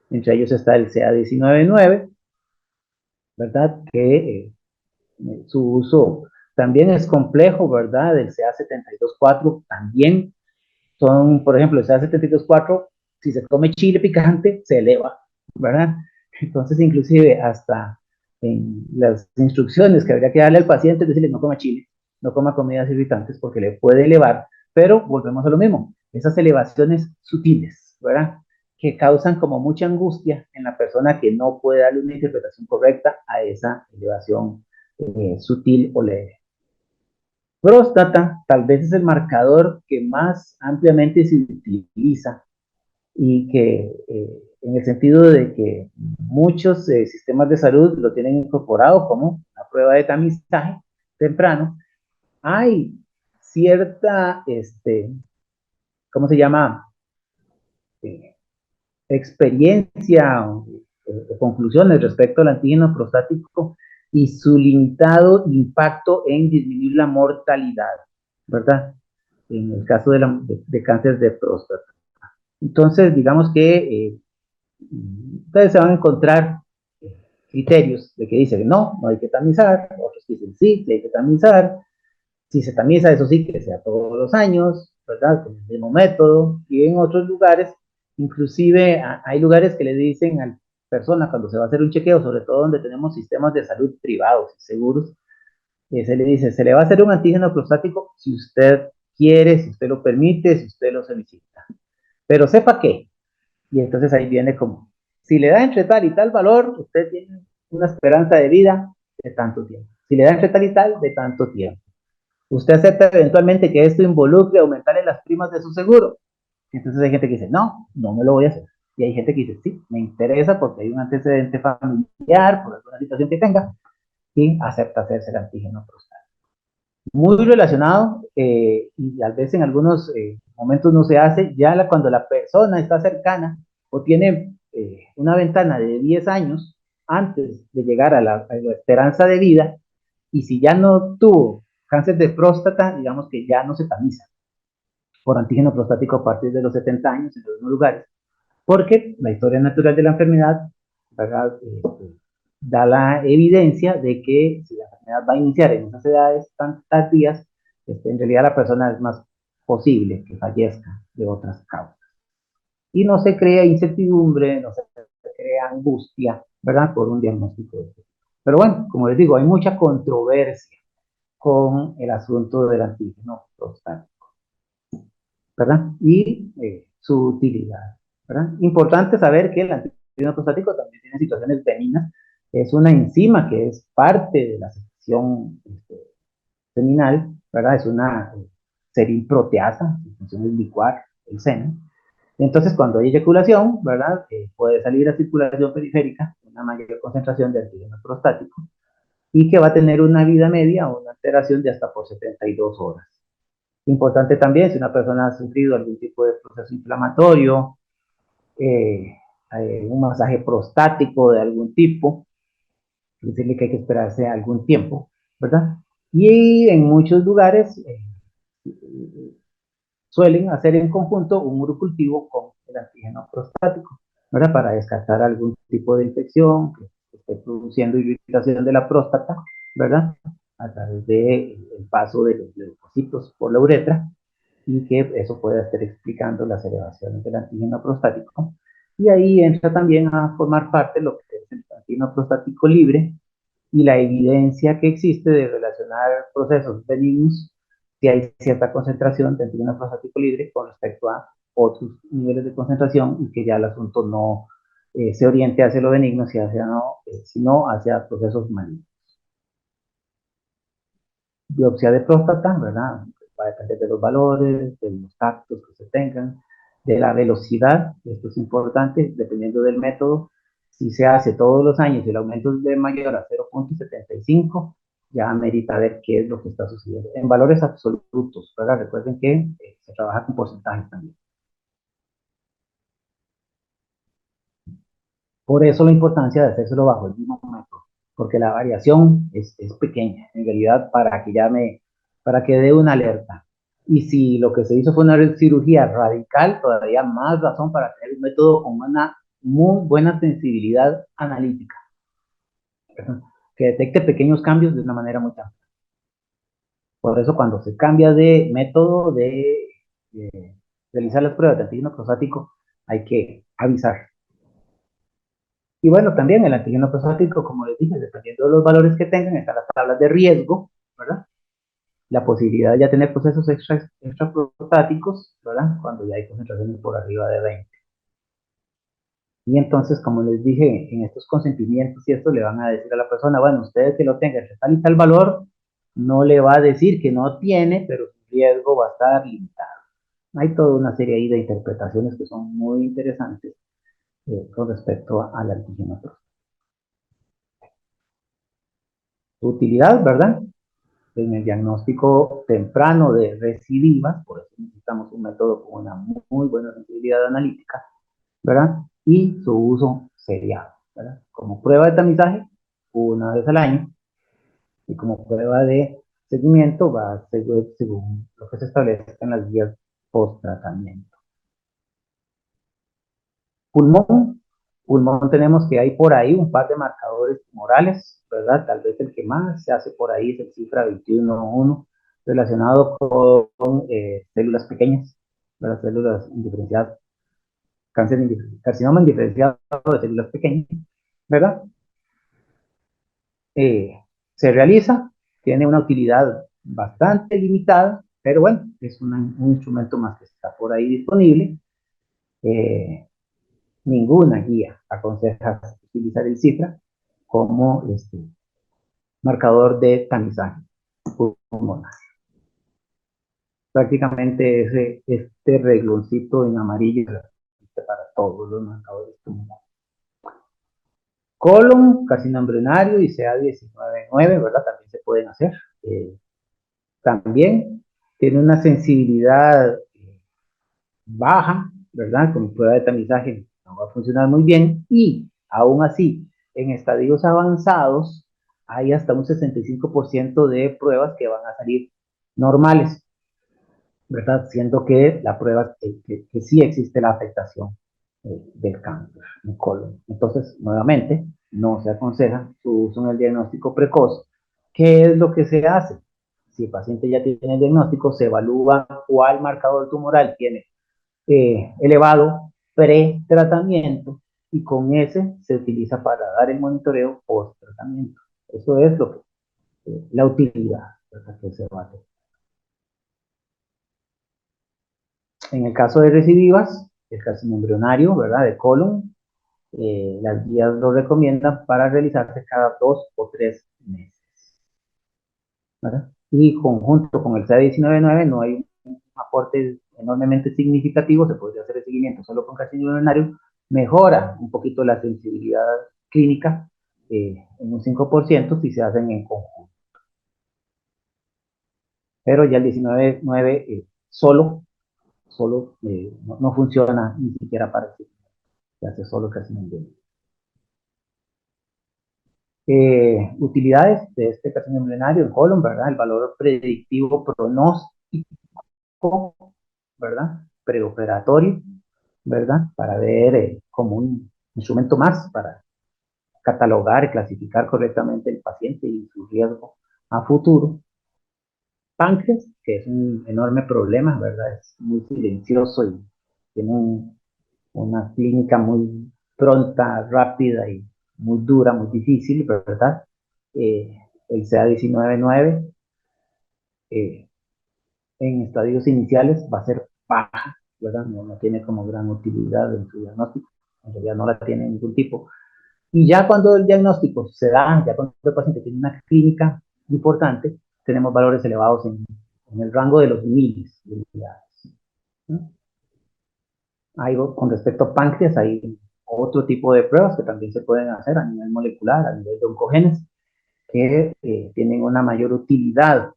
Entre ellos está el CA19-9, ¿verdad? Que su uso también es complejo, ¿verdad? El CA72-4 también son, por ejemplo, el CA72-4, si se come chile picante, se eleva, ¿verdad? Entonces, inclusive, hasta en las instrucciones que habría que darle al paciente, es decirle, no coma chile, no coma comidas irritantes, porque le puede elevar, pero volvemos a lo mismo, esas elevaciones sutiles, ¿verdad? Que causan como mucha angustia en la persona que no puede darle una interpretación correcta a esa elevación sutil o leve. Próstata tal vez es el marcador que más ampliamente se utiliza y que en el sentido de que muchos sistemas de salud lo tienen incorporado como una prueba de tamizaje temprano, hay cierta, ¿cómo se llama? Eh, Experiencia o conclusiones respecto al antígeno prostático y su limitado impacto en disminuir la mortalidad, ¿verdad? En el caso de cáncer de próstata. Entonces, digamos que ustedes se van a encontrar criterios de que dicen no hay que tamizar, otros dicen sí, que hay que tamizar, si se tamiza, eso sí, que sea todos los años, ¿verdad? Con el mismo método, y en otros lugares, inclusive hay lugares que le dicen a la persona cuando se va a hacer un chequeo, sobre todo donde tenemos sistemas de salud privados y seguros, se le dice, se le va a hacer un antígeno prostático si usted quiere, si usted lo permite, si usted lo solicita. Pero sepa qué, y entonces ahí viene como, si le da entre tal y tal valor, usted tiene una esperanza de vida de tanto tiempo. Si le da entre tal y tal, de tanto tiempo. Usted acepta eventualmente que esto involucre aumentarle las primas de su seguro. Entonces hay gente que dice, no me lo voy a hacer. Y hay gente que dice, sí, me interesa porque hay un antecedente familiar, por alguna situación que tenga, y acepta hacerse el antígeno prostático. Muy relacionado, y tal vez en algunos momentos no se hace, cuando la persona está cercana o tiene una ventana de 10 años antes de llegar a la esperanza de vida, y si ya no tuvo cáncer de próstata, digamos que ya no se tamiza por antígeno prostático a partir de los 70 años en algunos lugares, porque la historia natural de la enfermedad, ¿verdad? Da la evidencia de que si la enfermedad va a iniciar en esas edades tan tardías, en realidad la persona es más posible que fallezca de otras causas. Y no se crea incertidumbre, no se crea angustia, ¿verdad? Por un diagnóstico de este. Pero bueno, como les digo, hay mucha controversia con el asunto del antígeno prostático, ¿verdad? Y su utilidad, ¿verdad? Importante saber que el antígeno prostático también tiene situaciones benignas. Es una enzima que es parte de la sección seminal, ¿verdad? Es una proteasa, su función es licuar el semen. Entonces, cuando hay eyaculación, ¿verdad? Puede salir a circulación periférica una mayor concentración de antígeno prostático y que va a tener una vida media o una alteración de hasta por 72 horas. Importante también, si una persona ha sufrido algún tipo de proceso inflamatorio, eh, un masaje prostático de algún tipo, decirle que hay que esperarse algún tiempo, ¿verdad? Y en muchos lugares suelen hacer en conjunto un urocultivo con el antígeno prostático, ¿verdad? Para descartar algún tipo de infección que esté produciendo irritación de la próstata, ¿verdad? A través del paso de los leucocitos por la uretra y que eso puede estar explicando las elevaciones del antígeno prostático. Y ahí entra también a formar parte lo que es el antígeno prostático libre y la evidencia que existe de relacionar procesos benignos si hay cierta concentración de antígeno prostático libre con respecto a otros niveles de concentración y que ya el asunto no se oriente hacia lo benigno, sino hacia procesos malignos. Biopsia de próstata, ¿verdad? Va a depender de los valores, de los tactos que se tengan, de la velocidad, esto es importante, dependiendo del método. Si se hace todos los años y el aumento es de mayor a 0.75, ya amerita ver qué es lo que está sucediendo. En valores absolutos, ¿verdad? Recuerden que se trabaja con porcentajes también. Por eso la importancia de hacérselo bajo el mismo método, porque la variación es pequeña, en realidad, para que dé una alerta. Y si lo que se hizo fue una cirugía radical, todavía más razón para tener un método con una muy buena sensibilidad analítica, que detecte pequeños cambios de una manera muy amplia. Por eso cuando se cambia de método de realizar las pruebas de antígeno prostático, hay que avisar. Y bueno, también el antígeno prostático, como les dije, dependiendo de los valores que tengan, están las tablas de riesgo, ¿verdad? La posibilidad de ya tener procesos extraprostáticos, ¿verdad? Cuando ya hay concentraciones por arriba de 20. Y entonces, como les dije, en estos consentimientos y esto le van a decir a la persona, bueno, ustedes que lo tengan tal y tal valor, no le va a decir que no tiene, pero su riesgo va a estar limitado. Hay toda una serie ahí de interpretaciones que son muy interesantes con respecto al antígeno prostático. Su utilidad, ¿verdad? En el diagnóstico temprano de recidivas, por eso necesitamos un método con una muy buena sensibilidad analítica, ¿verdad? Y su uso seriado, ¿verdad? Como prueba de tamizaje, una vez al año, y como prueba de seguimiento va a ser según lo que se establece en las guías post-tratamiento. Pulmón, pulmón tenemos que hay por ahí un par de marcadores tumorales, ¿verdad? Tal vez el que más se hace por ahí es el cifra 21.1, relacionado con células pequeñas, ¿verdad? Células indiferenciadas, carcinoma indiferenciado de células pequeñas, ¿verdad? Se realiza, tiene una utilidad bastante limitada, pero bueno, es un instrumento más que está por ahí disponible. Ninguna guía aconseja utilizar el cifra como marcador de tamizaje pulmonar. Prácticamente este regloncito en amarillo para todos los marcadores pulmonares. Colon, carcinoma embrionario y CA19-9, ¿verdad? También se pueden hacer. También tiene una sensibilidad baja, ¿verdad? Como prueba de tamizaje no va a funcionar muy bien y aún así en estadios avanzados hay hasta un 65% de pruebas que van a salir normales, ¿verdad? Siendo que la prueba que sí existe la afectación del cáncer en colon. Entonces, nuevamente, no se aconseja su uso en el diagnóstico precoz. ¿Qué es lo que se hace? si el paciente ya tiene el diagnóstico, se evalúa cuál marcador tumoral tiene elevado pre-tratamiento y con ese se utiliza para dar el monitoreo post-tratamiento. Eso es lo que, la utilidad, ¿verdad?, que se va. En el caso de recidivas, el carcinoma embrionario, ¿verdad?, de colon, las guías lo recomiendan para realizarse cada 2 o 3 meses, ¿verdad? Y conjunto con el CA19-9 no hay un aporte enormemente significativo, se podría hacer el seguimiento solo con carcinoma embrionario, mejora un poquito la sensibilidad clínica en un 5% si se hacen en conjunto. Pero ya el 19-9 solo no funciona ni siquiera para el se hace solo carcinoma embrionario. Utilidades de este carcinoma embrionario en colon, ¿verdad? El valor predictivo pronóstico, ¿verdad? Preoperatorio, ¿verdad? Para ver como un instrumento más para catalogar y clasificar correctamente el paciente y su riesgo a futuro. Páncreas, que es un enorme problema, ¿verdad? Es muy silencioso y tiene una clínica muy pronta, rápida y muy dura, muy difícil, ¿verdad? El CA19-9 en estadios iniciales va a ser baja, ¿verdad? No tiene como gran utilidad en su diagnóstico, en realidad no la tiene ningún tipo. Y ya cuando el diagnóstico se da, ya cuando el paciente tiene una clínica importante, tenemos valores elevados en el rango de los miles de unidades, ¿no? Hay, con respecto a páncreas, hay otro tipo de pruebas que también se pueden hacer a nivel molecular, a nivel de oncogenes, que tienen una mayor utilidad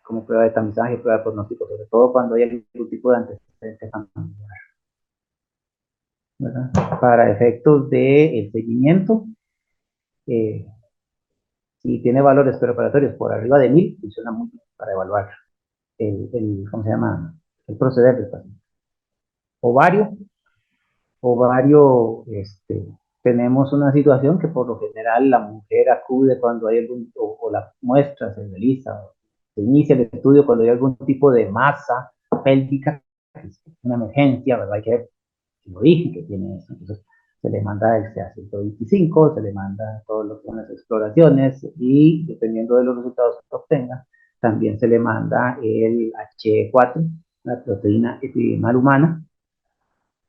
como prueba de tamizaje, prueba de pronóstico, sobre todo cuando hay algún tipo de antecedente familiar, ¿verdad? Para efectos de seguimiento, eh, si tiene valores preoperatorios por arriba de 1000, funciona mucho para evaluar ¿cómo se llama? El proceder del paciente. Ovario, ovario, tenemos una situación que por lo general la mujer acude cuando hay algún, o la muestra se realiza, se inicia el estudio cuando hay algún tipo de masa pélvica, es una emergencia, ¿verdad? Hay que ver el origen que tiene eso. Entonces, se le manda el CA125, se le manda todas las exploraciones y dependiendo de los resultados que obtenga, también se le manda el H4, la proteína epidermal humana,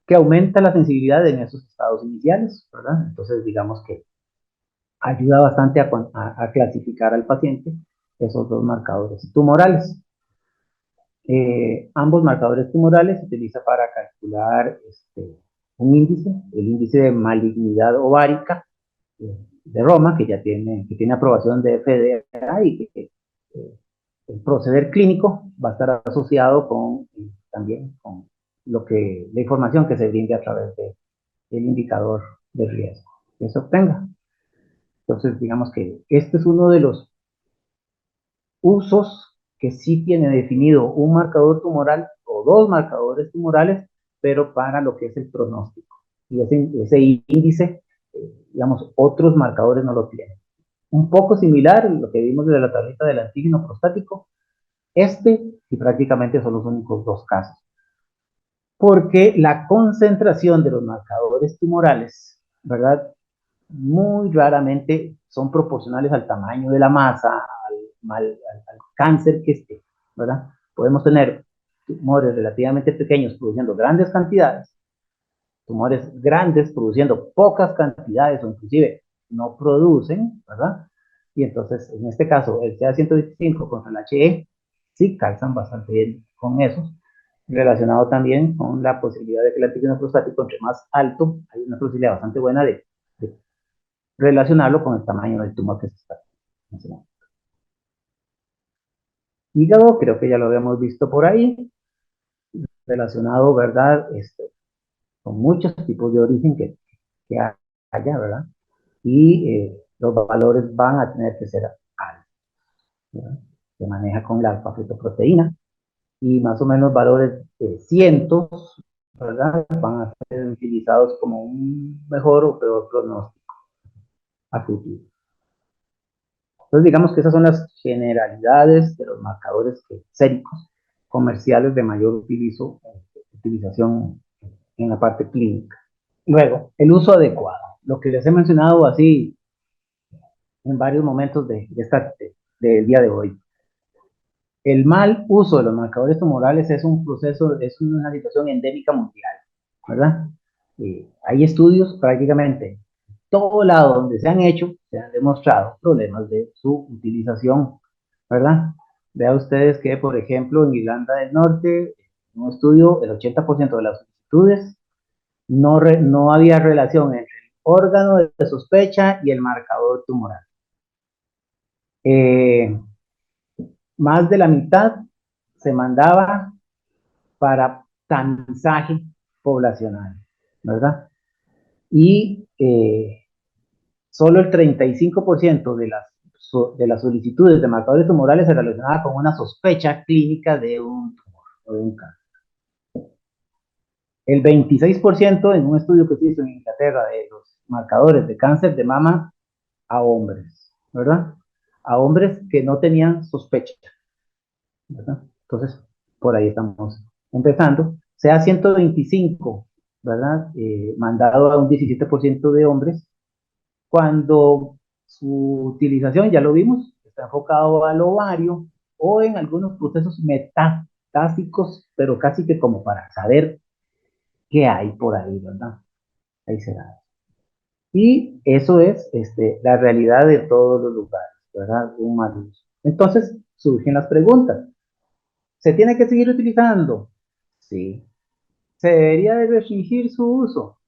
que aumenta la sensibilidad en esos estados iniciales, ¿verdad? Entonces, digamos que ayuda bastante a clasificar al paciente esos dos marcadores tumorales. Ambos marcadores tumorales se utiliza para calcular un índice, el índice de malignidad ovárica de Roma, que ya tiene aprobación de FDA y que el proceder clínico va a estar asociado también con la información que se brinde a través del indicador de riesgo que se obtenga. Entonces, digamos que este es uno de los usos que sí tiene definido un marcador tumoral o dos marcadores tumorales, pero para lo que es el pronóstico. Y ese índice, digamos, otros marcadores no lo tienen. Un poco similar a lo que vimos desde la tablita del antígeno prostático, y prácticamente son los únicos dos casos. Porque la concentración de los marcadores tumorales, ¿verdad? Muy raramente son proporcionales al tamaño de la masa, al cáncer que esté, ¿verdad? Podemos tener tumores relativamente pequeños produciendo grandes cantidades, tumores grandes produciendo pocas cantidades o inclusive no producen, ¿verdad? Y entonces, en este caso, el CA125 contra el HE sí calzan bastante bien con eso, relacionado también con la posibilidad de que el antígeno prostático, entre más alto, hay una posibilidad bastante buena de relacionarlo con el tamaño del tumor que se está mencionando. Hígado, creo que ya lo habíamos visto por ahí, relacionado, ¿verdad? Con muchos tipos de origen que haya, ¿verdad? Y los valores van a tener que ser altos, ¿verdad? Se maneja con la alfa-fetoproteína y más o menos valores de cientos, ¿verdad? Van a ser utilizados como un mejor o peor pronóstico a futuro. Entonces, digamos que esas son las generalidades de los marcadores séricos comerciales de mayor utilización en la parte clínica. Luego, el uso adecuado. Lo que les he mencionado así en varios momentos del día de hoy. El mal uso de los marcadores tumorales es un proceso, es una situación endémica mundial, ¿verdad? Hay estudios prácticamente en todo lado donde se han hecho, se han demostrado problemas de su utilización, ¿verdad? Vean ustedes que, por ejemplo, en Irlanda del Norte, en un estudio, el 80% de las solicitudes no había relación entre el órgano de sospecha y el marcador tumoral. Más de la mitad se mandaba para tamizaje poblacional, ¿verdad? Y solo el 35% de las solicitudes de marcadores tumorales se relacionaba con una sospecha clínica de un tumor o de un cáncer. El 26% en un estudio que se hizo en Inglaterra de los marcadores de cáncer de mama a hombres, ¿verdad? A hombres que no tenían sospecha, ¿verdad? Entonces, por ahí estamos empezando. Sea 125, ¿verdad? Mandado a un 17% de hombres, cuando su utilización, ya lo vimos, está enfocado al ovario o en algunos procesos metastásicos, pero casi que como para saber qué hay por ahí, ¿verdad? Ahí será. Y eso es la realidad de todos los lugares, ¿verdad? Un mal uso. Entonces surgen las preguntas. ¿Se tiene que seguir utilizando? Sí. ¿Se debería de restringir su uso?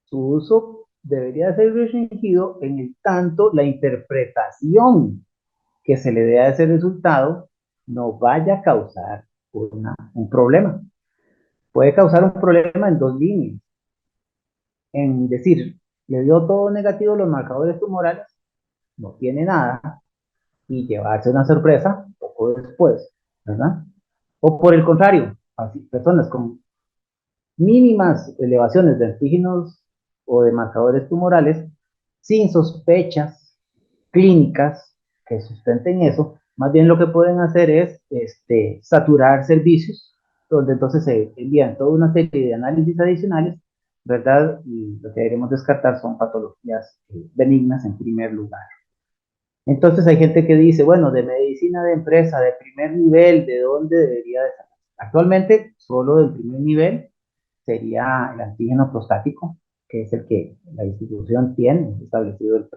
Su uso debería ser restringido en el tanto la interpretación que se le dé a ese resultado no vaya a causar un problema. Puede causar un problema en dos líneas. En decir, le dio todo negativo los marcadores tumorales, no tiene nada, y llevarse una sorpresa poco después, ¿verdad? O por el contrario, así, personas con mínimas elevaciones de antígenos o de marcadores tumorales, sin sospechas clínicas que sustenten eso, más bien lo que pueden hacer es saturar servicios, donde entonces se envían toda una serie de análisis adicionales, ¿verdad? Y lo que debemos descartar son patologías benignas en primer lugar. Entonces hay gente que dice, bueno, de medicina de empresa, de primer nivel, ¿de dónde debería de estar? Actualmente, solo del primer nivel sería el antígeno prostático, que es el que la institución tiene establecido el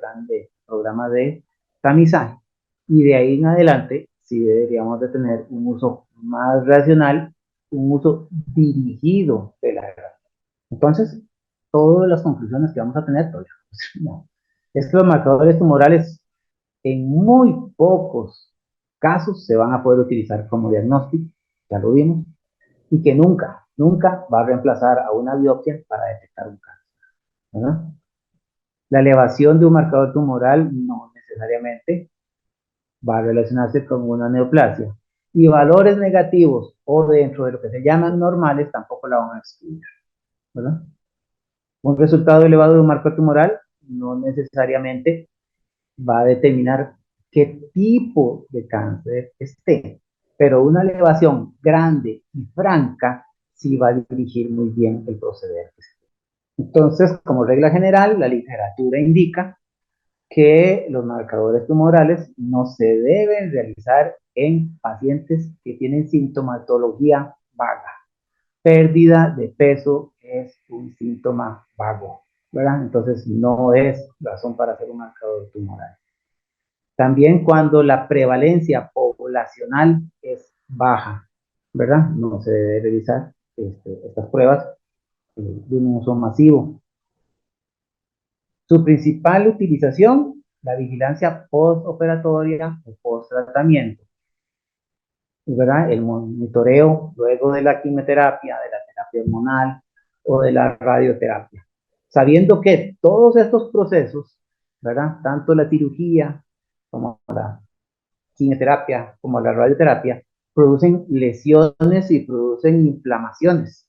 programa de tamizaje. Y de ahí en adelante, sí deberíamos de tener un uso más racional, un uso dirigido de la herramienta. Entonces, todas las conclusiones que vamos a tener, no, es que los marcadores tumorales en muy pocos casos se van a poder utilizar como diagnóstico, ya lo vimos, y que nunca va a reemplazar a una biopsia para detectar un cáncer, ¿verdad? La elevación de un marcador tumoral no necesariamente va a relacionarse con una neoplasia. Y valores negativos o dentro de lo que se llaman normales tampoco la van a excluir, ¿verdad? Un resultado elevado de un marcador tumoral no necesariamente va a determinar qué tipo de cáncer esté, pero una elevación grande y franca sí va a dirigir muy bien el proceder. Entonces, como regla general, la literatura indica que los marcadores tumorales no se deben realizar en pacientes que tienen sintomatología vaga. Pérdida de peso es un síntoma vago, ¿verdad? Entonces no es razón para hacer un marcador tumoral. También cuando la prevalencia poblacional es baja, ¿verdad? No se debe realizar estas pruebas de un uso masivo. Su principal utilización, la vigilancia postoperatoria o post-tratamiento, ¿verdad? El monitoreo luego de la quimioterapia, de la terapia hormonal o de la radioterapia. Sabiendo que todos estos procesos, ¿verdad? Tanto la cirugía como la quimioterapia como la radioterapia producen lesiones y producen inflamaciones.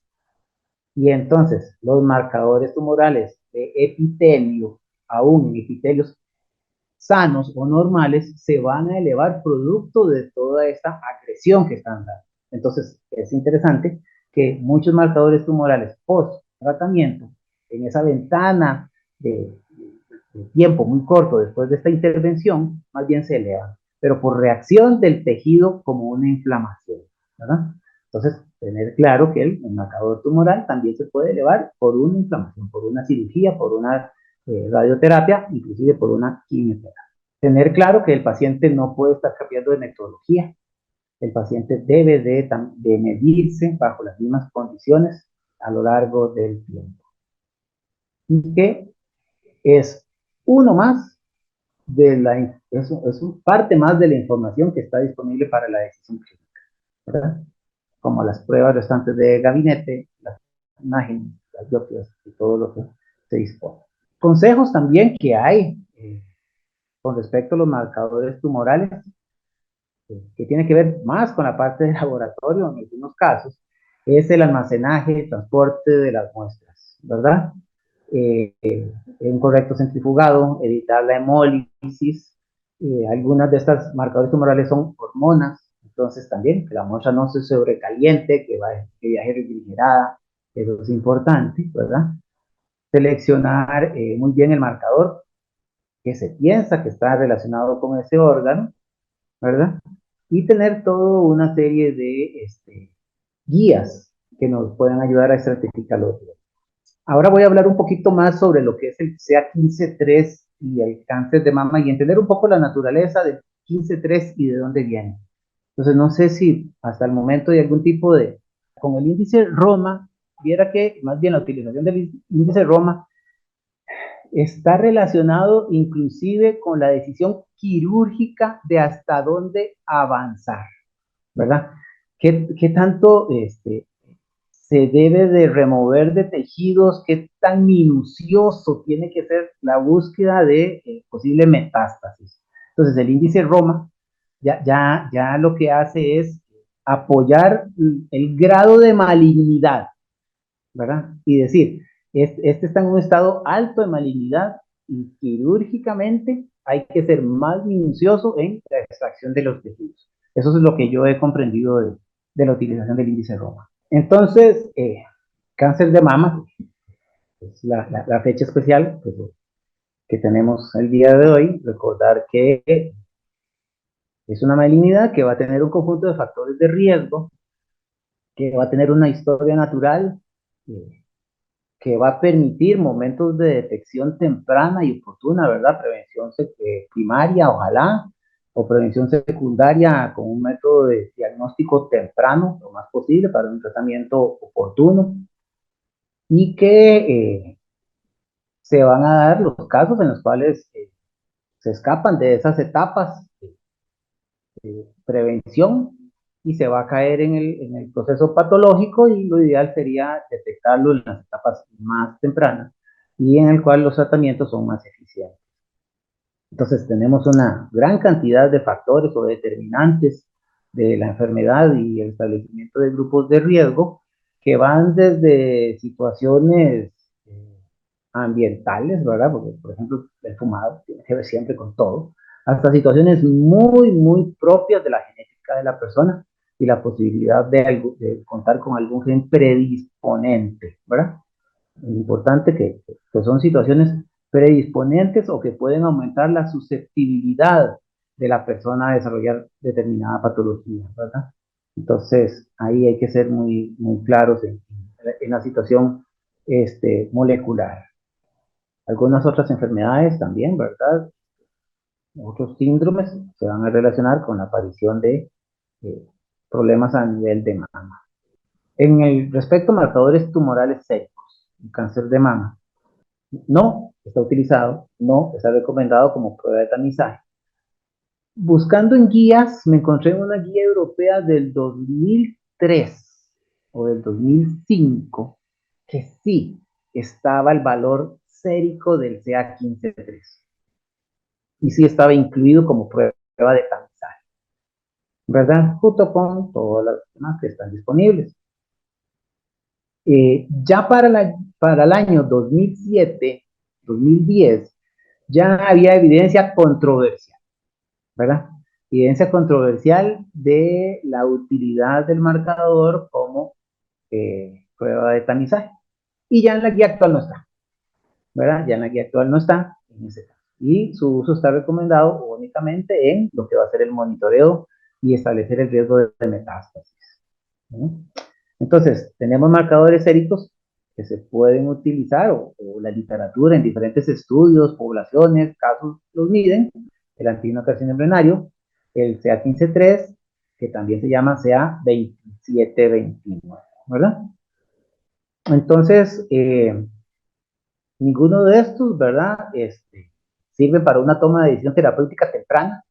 Y entonces los marcadores tumorales de epitelio, aún en epitelios sanos o normales se van a elevar producto de toda esta agresión que están dando. Entonces, es interesante que muchos marcadores tumorales post tratamiento, en esa ventana de tiempo muy corto después de esta intervención, más bien se elevan, pero por reacción del tejido como una inflamación, ¿verdad? Entonces, tener claro que el marcador tumoral también se puede elevar por una inflamación, por una cirugía, por una radioterapia, inclusive por una quimioterapia. Tener claro que el paciente no puede estar cambiando de metodología. El paciente debe de medirse bajo las mismas condiciones a lo largo del tiempo. Y que es uno más de es parte más de la información que está disponible para la decisión clínica, ¿verdad? Como las pruebas restantes de gabinete, las imágenes, las biopsias y todo lo que se dispone. Consejos también que hay con respecto a los marcadores tumorales, que tiene que ver más con la parte de laboratorio en algunos casos, es el almacenaje y transporte de las muestras, ¿verdad? Un correcto centrifugado, evitar la hemólisis. Algunas de estas marcadores tumorales son hormonas, entonces también que la muestra no se sobrecaliente, que viaje refrigerada, eso es importante, ¿verdad? Seleccionar muy bien el marcador que se piensa que está relacionado con ese órgano, ¿verdad? Y tener toda una serie de guías que nos puedan ayudar a estratificar los riesgos. Ahora voy a hablar un poquito más sobre lo que es el CA15-3 y el cáncer de mama y entender un poco la naturaleza del 15-3 y de dónde viene. Entonces, no sé si hasta el momento hay algún tipo de... Con el índice Roma, viera que más bien la utilización del índice Roma está relacionado inclusive con la decisión quirúrgica de hasta dónde avanzar, ¿verdad? ¿Qué tanto se debe de remover de tejidos? ¿Qué tan minucioso tiene que ser la búsqueda de posible metástasis? Entonces, el índice Roma ya lo que hace es apoyar el grado de malignidad, ¿verdad? Y decir, este está en un estado alto de malignidad y quirúrgicamente hay que ser más minucioso en la extracción de los tejidos. Eso es lo que yo he comprendido de la utilización del índice Roma. Entonces, cáncer de mama, es la fecha especial pues, que tenemos el día de hoy. Recordar que es una malignidad que va a tener un conjunto de factores de riesgo, que va a tener una historia natural, que va a permitir momentos de detección temprana y oportuna, ¿verdad? Prevención primaria, ojalá, o prevención secundaria con un método de diagnóstico temprano, lo más posible, para un tratamiento oportuno, y que se van a dar los casos en los cuales se escapan de esas etapas de prevención y se va a caer en el proceso patológico, y lo ideal sería detectarlo en las etapas más tempranas y en el cual los tratamientos son más eficientes. Entonces tenemos una gran cantidad de factores o determinantes de la enfermedad y el establecimiento de grupos de riesgo que van desde situaciones ambientales, ¿verdad? Porque, por ejemplo, el fumado tiene que ver siempre con todo, hasta situaciones muy propias de la genética de la persona y la posibilidad de contar con algún gen predisponente, ¿verdad? Es importante que son situaciones predisponentes o que pueden aumentar la susceptibilidad de la persona a desarrollar determinada patología, ¿verdad? Entonces, ahí hay que ser muy claros en la situación molecular. Algunas otras enfermedades también, ¿verdad? Otros síndromes se van a relacionar con la aparición de problemas a nivel de mama. En el respecto a marcadores tumorales secos, el cáncer de mama, no está utilizado, no está recomendado como prueba de tamizaje. Buscando en guías, me encontré en una guía europea del 2003 o del 2005 que sí estaba el valor sérico del CA15-3 y sí estaba incluido como prueba de tamizaje, ¿verdad? Junto con todas las demás que están disponibles. Ya para el año 2007, 2010, ya había evidencia controversial, ¿verdad? Evidencia controversial de la utilidad del marcador como prueba de tamizaje. Y ya en la guía actual no está, ¿verdad? Ya en la guía actual no está en ese caso. Y su uso está recomendado únicamente en lo que va a ser el monitoreo y establecer el riesgo de metástasis. ¿Sí? Entonces, tenemos marcadores séricos que se pueden utilizar, o la literatura en diferentes estudios, poblaciones, casos, los miden, el antígeno carcinombrionario, el CA15-3, que también se llama CA2729, ¿verdad? Entonces, ninguno de estos, ¿verdad? Sirve para una toma de decisión terapéutica temprana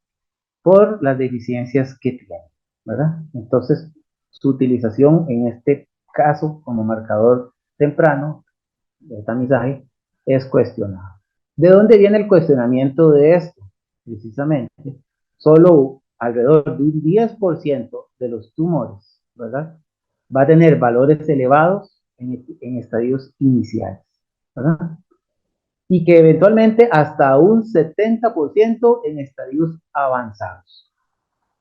por las deficiencias que tiene, ¿verdad? Entonces, su utilización en este caso como marcador temprano de tamizaje es cuestionado. ¿De dónde viene el cuestionamiento de esto? Precisamente, solo alrededor de un 10% de los tumores, ¿verdad? Va a tener valores elevados en estadios iniciales, ¿verdad? Y que eventualmente hasta un 70% en estadios avanzados.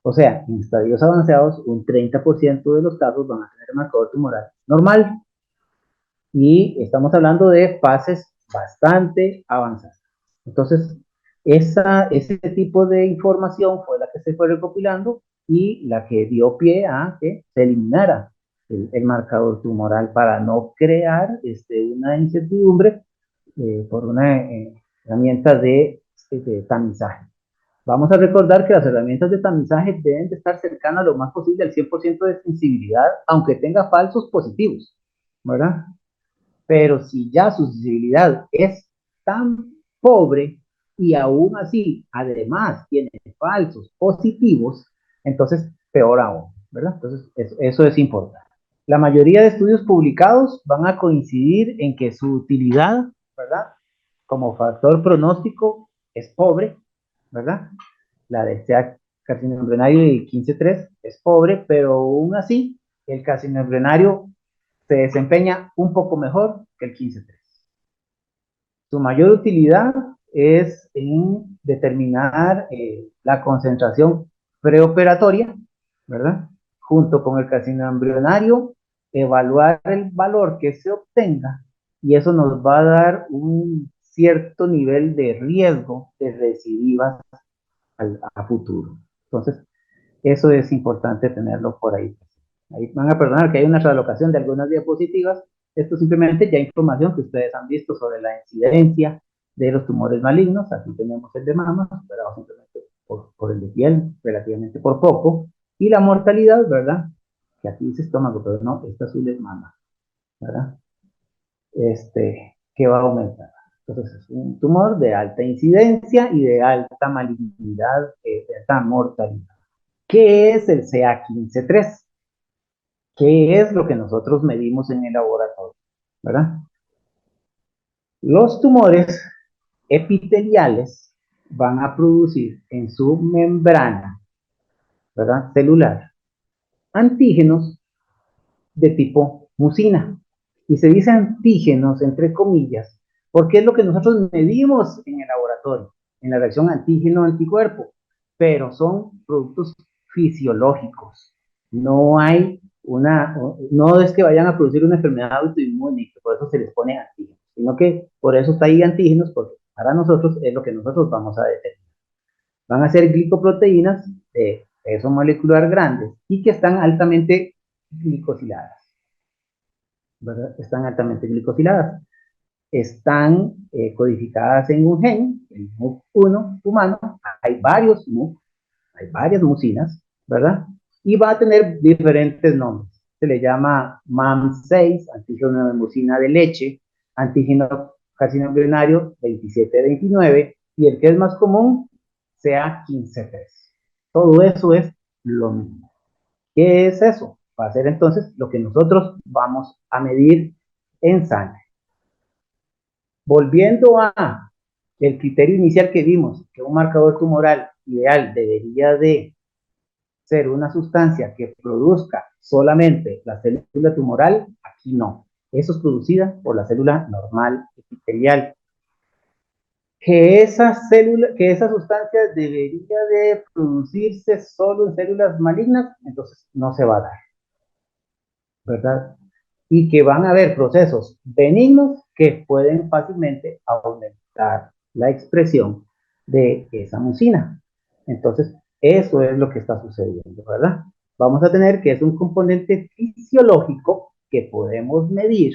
O sea, en estadios avanzados, un 30% de los casos van a tener marcador tumoral normal. Y estamos hablando de fases bastante avanzadas. Entonces, ese tipo de información fue la que se fue recopilando y la que dio pie a que se eliminara el marcador tumoral para no crear una incertidumbre por una herramienta de tamizaje. Vamos a recordar que las herramientas de tamizaje deben de estar cercanas lo más posible al 100% de sensibilidad, aunque tenga falsos positivos, ¿verdad? Pero si ya su sensibilidad es tan pobre y aún así, además, tiene falsos positivos, entonces peor aún, ¿verdad? Entonces, eso es importante. La mayoría de estudios publicados van a coincidir en que su utilidad, ¿verdad? Como factor pronóstico es pobre, ¿verdad? La de este carcinoma embrionario de 15-3 es pobre, pero aún así el carcinoma embrionario se desempeña un poco mejor que el 15-3. Su mayor utilidad es en determinar la concentración preoperatoria, ¿verdad? Junto con el carcinoma embrionario, evaluar el valor que se obtenga y eso nos va a dar un cierto nivel de riesgo de recidivas a futuro. Entonces, eso es importante tenerlo por ahí. Ahí van a perdonar que hay una realocación de algunas diapositivas. Esto simplemente ya información que ustedes han visto sobre la incidencia de los tumores malignos. Aquí tenemos el de mama, superado simplemente por el de piel, relativamente por poco. Y la mortalidad, ¿verdad? Que aquí dice estómago, pero no, esta azul es mama, ¿verdad? Que va a aumentar. Entonces es un tumor de alta incidencia y de alta malignidad, de alta mortalidad. ¿Qué es el CA15-3? ¿Qué es lo que nosotros medimos en el laboratorio? ¿Verdad? Los tumores epiteliales van a producir en su membrana, ¿verdad? Celular, antígenos de tipo mucina. Y se dice antígenos, entre comillas, porque es lo que nosotros medimos en el laboratorio, en la reacción antígeno-anticuerpo, pero son productos fisiológicos. No hay no es que vayan a producir una enfermedad autoinmune, que por eso se les pone antígenos, sino que por eso está ahí antígenos, porque para nosotros es lo que nosotros vamos a determinar. Van a ser glicoproteínas de peso molecular grandes y que están altamente glicosiladas, ¿verdad? Están altamente glicosiladas. Están codificadas en un gen, el MUC1 humano. Hay varios MUC, hay varias mucinas, ¿verdad? Y va a tener diferentes nombres. Se le llama MAM6, antígeno de mucina de leche, antígeno carcinoma embrionario 2729, y el que es más común, sea 15-3. Todo eso es lo mismo. ¿Qué es eso? Va a ser entonces lo que nosotros vamos a medir en sangre. Volviendo a el criterio inicial que vimos, que un marcador tumoral ideal debería de ser una sustancia que produzca solamente la célula tumoral, aquí no. Eso es producida por la célula normal epitelial. que esa célula, que esa sustancia debería de producirse solo en células malignas, entonces no se va a dar, ¿verdad? Y que van a haber procesos benignos que pueden fácilmente aumentar la expresión de esa mucina. Entonces, eso es lo que está sucediendo, ¿verdad? Vamos a tener que es un componente fisiológico que podemos medir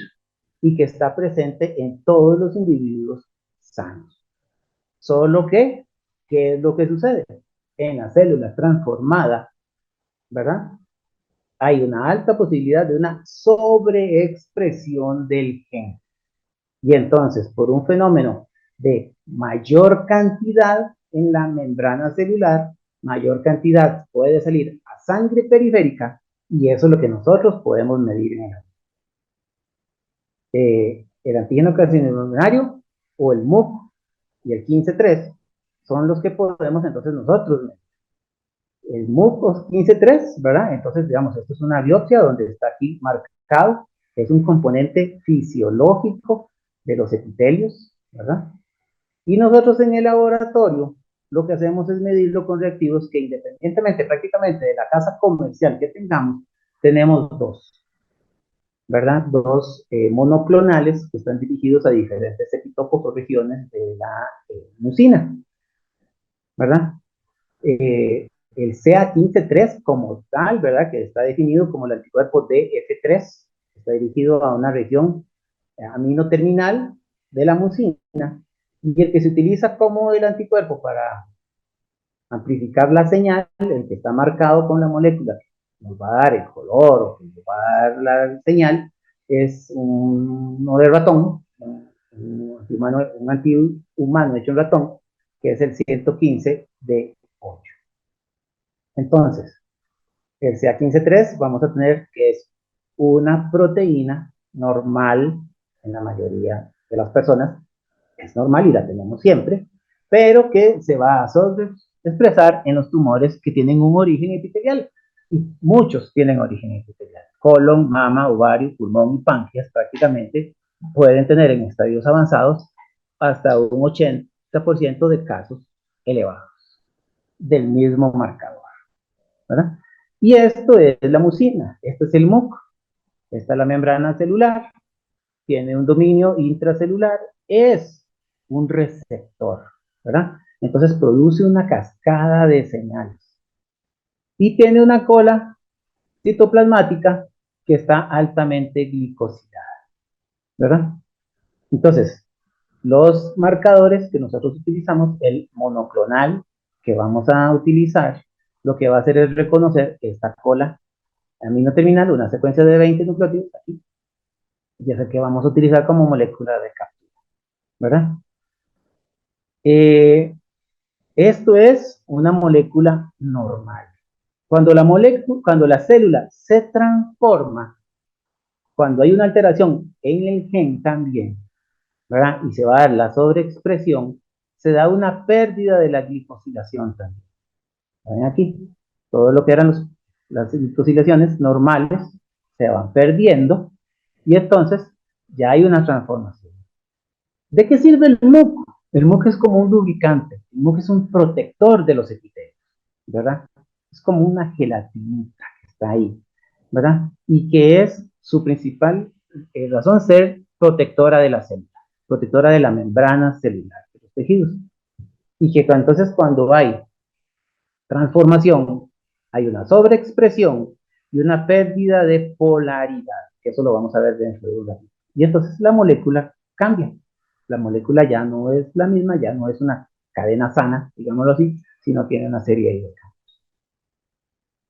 y que está presente en todos los individuos sanos. Solo que, ¿qué es lo que sucede? En la célula transformada, ¿verdad? Hay una alta posibilidad de una sobreexpresión del gen. Y entonces, por un fenómeno de mayor cantidad en la membrana celular, mayor cantidad puede salir a sangre periférica y eso es lo que nosotros podemos medir en el antígeno carcinogénico o el MUC y el 15-3 son los que podemos entonces nosotros medir. El MUC 15-3, ¿verdad? Entonces, digamos, esto es una biopsia donde está aquí marcado, es un componente fisiológico de los epitelios, ¿verdad? Y nosotros en el laboratorio lo que hacemos es medirlo con reactivos que independientemente prácticamente de la casa comercial que tengamos, tenemos dos, ¿verdad? Dos monoclonales que están dirigidos a diferentes epitopos o regiones de la mucina, ¿verdad? El CA15-3 como tal, ¿verdad? Que está definido como el anticuerpo DF3, está dirigido a una región aminoterminal de la mucina, y el que se utiliza como el anticuerpo para amplificar la señal, el que está marcado con la molécula, que nos va a dar el color o que nos va a dar la señal, es uno de ratón, un antihumano hecho en ratón, que es el 115D8. Entonces, el CA15-3 vamos a tener que es una proteína normal en la mayoría de las personas, es normal y la tenemos siempre, pero que se va a expresar en los tumores que tienen un origen epitelial. Y muchos tienen origen epitelial. Colon, mama, ovario, pulmón y páncreas prácticamente pueden tener en estadios avanzados hasta un 80% de casos elevados del mismo marcador, ¿verdad? Y esto es la mucina, esto es el MUC, esta es la membrana celular, tiene un dominio intracelular, es un receptor, ¿verdad? Entonces produce una cascada de señales. Y tiene una cola citoplasmática que está altamente glicosilada, ¿verdad? Entonces, los marcadores que nosotros utilizamos, el monoclonal que vamos a utilizar, lo que va a hacer es reconocer esta cola aminoterminal, una secuencia de 20 nucleótidos aquí, y es el que vamos a utilizar como molécula de captura, ¿verdad? Esto es una molécula normal. Cuando la célula se transforma, cuando hay una alteración en el gen también, ¿verdad? Y se va a dar la sobreexpresión, se da una pérdida de la glicosilación también. ¿Ven aquí? Todo lo que eran las glicosilaciones normales se van perdiendo y entonces ya hay una transformación. ¿De qué sirve el MUC? El MUC es como un lubricante, el MUC es un protector de los epitelios, ¿verdad? Es como una gelatinita que está ahí, ¿verdad? Y que es su principal razón ser protectora de la célula, protectora de la membrana celular de los tejidos. Y que entonces cuando hay transformación, hay una sobreexpresión y una pérdida de polaridad, que eso lo vamos a ver dentro de un ratito. Y entonces la molécula cambia. La molécula ya no es la misma, ya no es una cadena sana, digámoslo así, sino tiene una serie de cambios.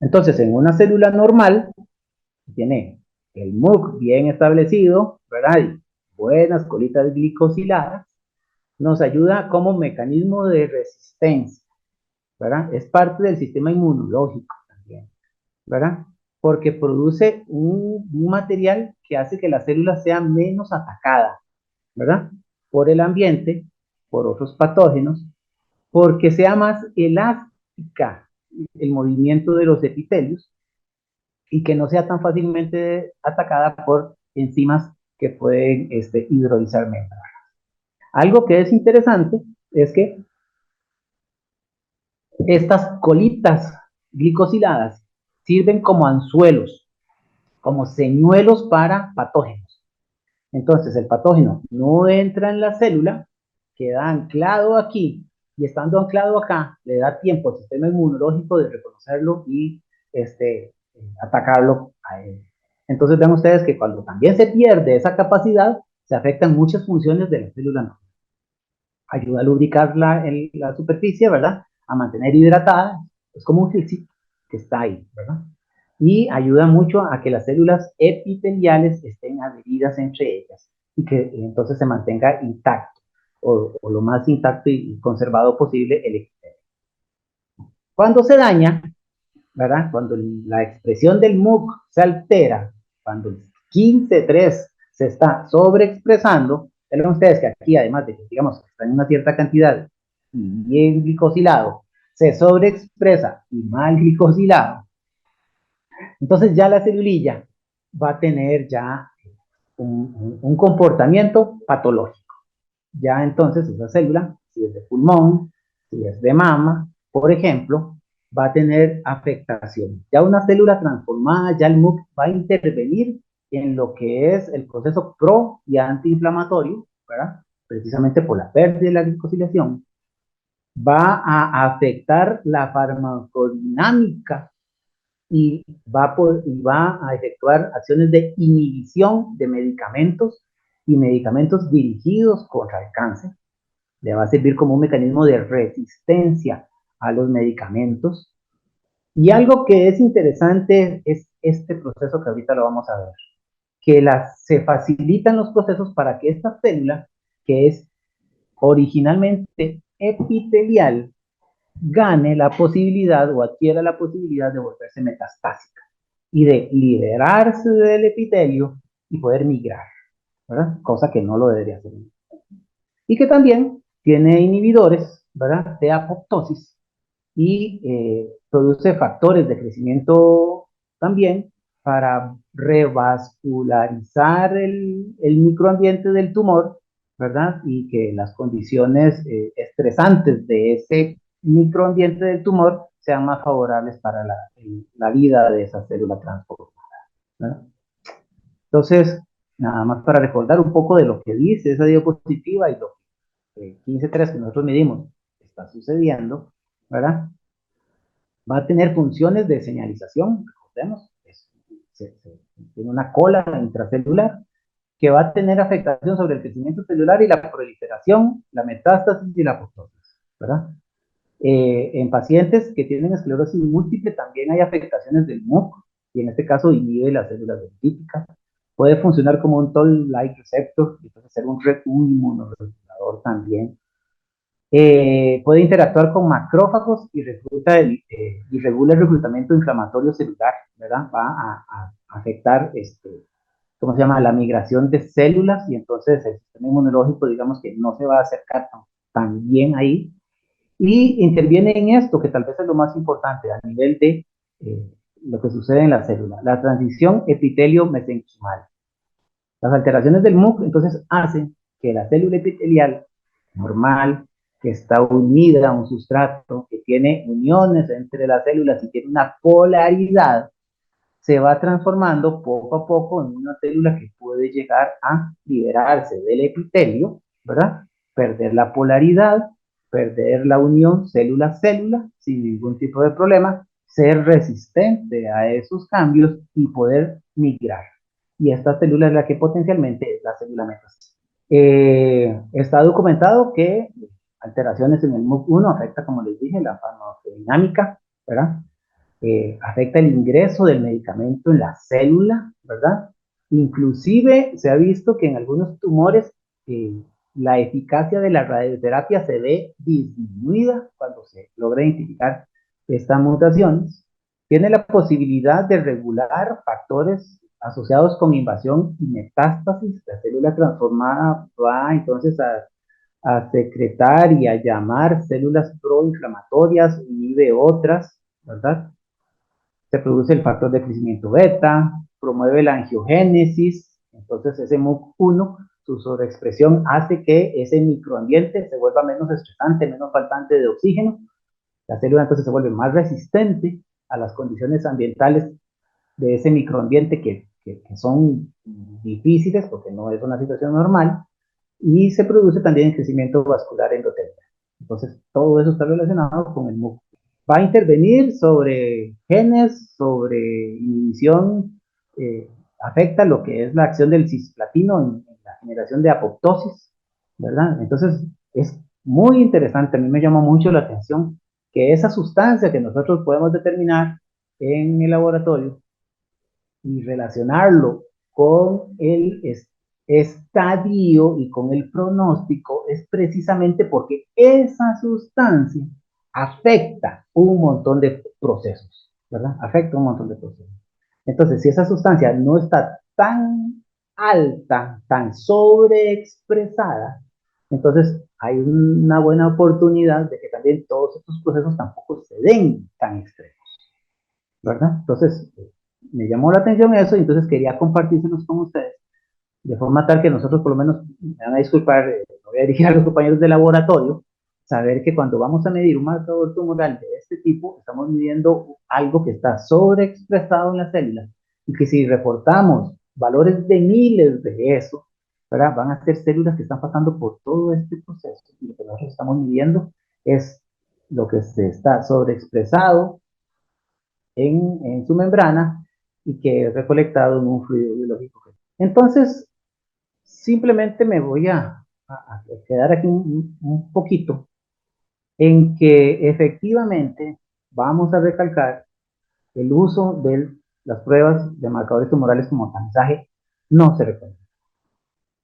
Entonces, en una célula normal, tiene el MUC bien establecido, ¿verdad? Y buenas colitas glicosiladas, nos ayuda como mecanismo de resistencia, ¿verdad? Es parte del sistema inmunológico también, ¿verdad? Porque produce un material que hace que la célula sea menos atacada, ¿verdad? Por el ambiente, por otros patógenos, porque sea más elástica el movimiento de los epitelios y que no sea tan fácilmente atacada por enzimas que pueden hidrolizar membranas. Algo que es interesante es que estas colitas glicosiladas sirven como anzuelos, como señuelos para patógenos. Entonces el patógeno no entra en la célula, queda anclado aquí, y estando anclado acá, le da tiempo al sistema inmunológico de reconocerlo y atacarlo a él. Entonces vean ustedes que cuando también se pierde esa capacidad, se afectan muchas funciones de la célula normal. Ayuda a lubricar la superficie, ¿verdad? A mantener hidratada, es como un filtro que está ahí, ¿verdad? Y ayuda mucho a que las células epiteliales estén adheridas entre ellas y que entonces se mantenga intacto o lo más intacto y conservado posible el epitelio. Cuando se daña, ¿verdad? Cuando la expresión del MUC se altera, cuando el 15-3 se está sobreexpresando, ven ustedes que aquí, además de que, digamos, está en una cierta cantidad y bien glicosilado, se sobreexpresa y mal glicosilado, entonces ya la celulilla va a tener ya un comportamiento patológico. Ya entonces esa célula, si es de pulmón, si es de mama, por ejemplo, va a tener afectación. Ya una célula transformada, ya el MUC va a intervenir en lo que es el proceso pro y antiinflamatorio, ¿verdad? Precisamente por la pérdida de la glicosilación, va a afectar la farmacodinámica y va a efectuar acciones de inhibición de medicamentos y medicamentos dirigidos contra el cáncer. Le va a servir como un mecanismo de resistencia a los medicamentos. Y algo que es interesante es este proceso que ahorita lo vamos a ver, que se facilitan los procesos para que esta célula, que es originalmente epitelial, gane la posibilidad o adquiera la posibilidad de volverse metastásica y de liberarse del epitelio y poder migrar, ¿verdad? Cosa que no lo debería hacer. Y que también tiene inhibidores, ¿verdad? De apoptosis y produce factores de crecimiento también para revascularizar el microambiente del tumor, ¿verdad? Y que las condiciones estresantes de ese microambiente del tumor sean más favorables para la vida de esa célula transformada, ¿verdad? Entonces, nada más para recordar un poco de lo que dice esa diapositiva y lo que 15.3 que nosotros medimos está sucediendo, ¿verdad? Va a tener funciones de señalización, recordemos, tiene una cola intracelular que va a tener afectación sobre el crecimiento celular y la proliferación, la metástasis y la apoptosis, ¿verdad? En pacientes que tienen esclerosis múltiple también hay afectaciones del MUC y en este caso inhibe las células dendríticas. Puede funcionar como un toll-like receptor y entonces ser un inmunoregulador también. Puede interactuar con macrófagos y regula el reclutamiento inflamatorio celular, ¿verdad? Va a afectar, ¿cómo se llama? La migración de células y entonces el sistema inmunológico, digamos que no se va a acercar tan bien ahí. Y interviene en esto, que tal vez es lo más importante a nivel de lo que sucede en la célula, la transición epitelio-mesenquimal. Las alteraciones del MUC entonces hacen que la célula epitelial normal, que está unida a un sustrato, que tiene uniones entre las células y tiene una polaridad, se va transformando poco a poco en una célula que puede llegar a liberarse del epitelio, ¿verdad? Perder la polaridad, perder la unión célula-célula sin ningún tipo de problema, ser resistente a esos cambios y poder migrar. Y esta célula es la que potencialmente es la célula metastásica. Está documentado que alteraciones en el MUC1 afecta, como les dije, la farmacodinámica, ¿verdad? Afecta el ingreso del medicamento en la célula, ¿verdad? Inclusive se ha visto que en algunos tumores la eficacia de la radioterapia se ve disminuida cuando se logra identificar estas mutaciones. Tiene la posibilidad de regular factores asociados con invasión y metástasis. La célula transformada va entonces a secretar y a llamar células proinflamatorias, inhibe otras, ¿verdad? Se produce el factor de crecimiento beta, promueve la angiogénesis, entonces ese MUC1 su sobreexpresión hace que ese microambiente se vuelva menos estresante, menos faltante de oxígeno. La célula entonces se vuelve más resistente a las condiciones ambientales de ese microambiente que son difíciles porque no es una situación normal, y se produce también crecimiento vascular endotelial. Entonces, todo eso está relacionado con el MUC. Va a intervenir sobre genes, sobre inhibición, afecta lo que es la acción del cisplatino en la generación de apoptosis, ¿verdad? Entonces, es muy interesante, a mí me llama mucho la atención que esa sustancia que nosotros podemos determinar en el laboratorio y relacionarlo con el estadio y con el pronóstico es precisamente porque esa sustancia afecta un montón de procesos, ¿verdad? Afecta un montón de procesos. Entonces, si esa sustancia no está tan alta, tan sobreexpresada, entonces hay una buena oportunidad de que también todos estos procesos tampoco se den tan extremos, ¿verdad? Entonces, me llamó la atención eso y entonces quería compartírselos con ustedes, de forma tal que nosotros por lo menos, me van a disculpar, me voy a dirigir a los compañeros de laboratorio, saber que cuando vamos a medir un marcador tumoral de este tipo, estamos midiendo algo que está sobreexpresado en las células y que si reportamos valores de miles de eso, ¿verdad? Van a ser células que están pasando por todo este proceso y lo que nosotros estamos midiendo es lo que se está sobreexpresado en su membrana y que es recolectado en un fluido biológico. Entonces, simplemente me voy a quedar aquí un poquito en que efectivamente vamos a recalcar el uso de las pruebas de marcadores tumorales como tamizaje no se recomienda.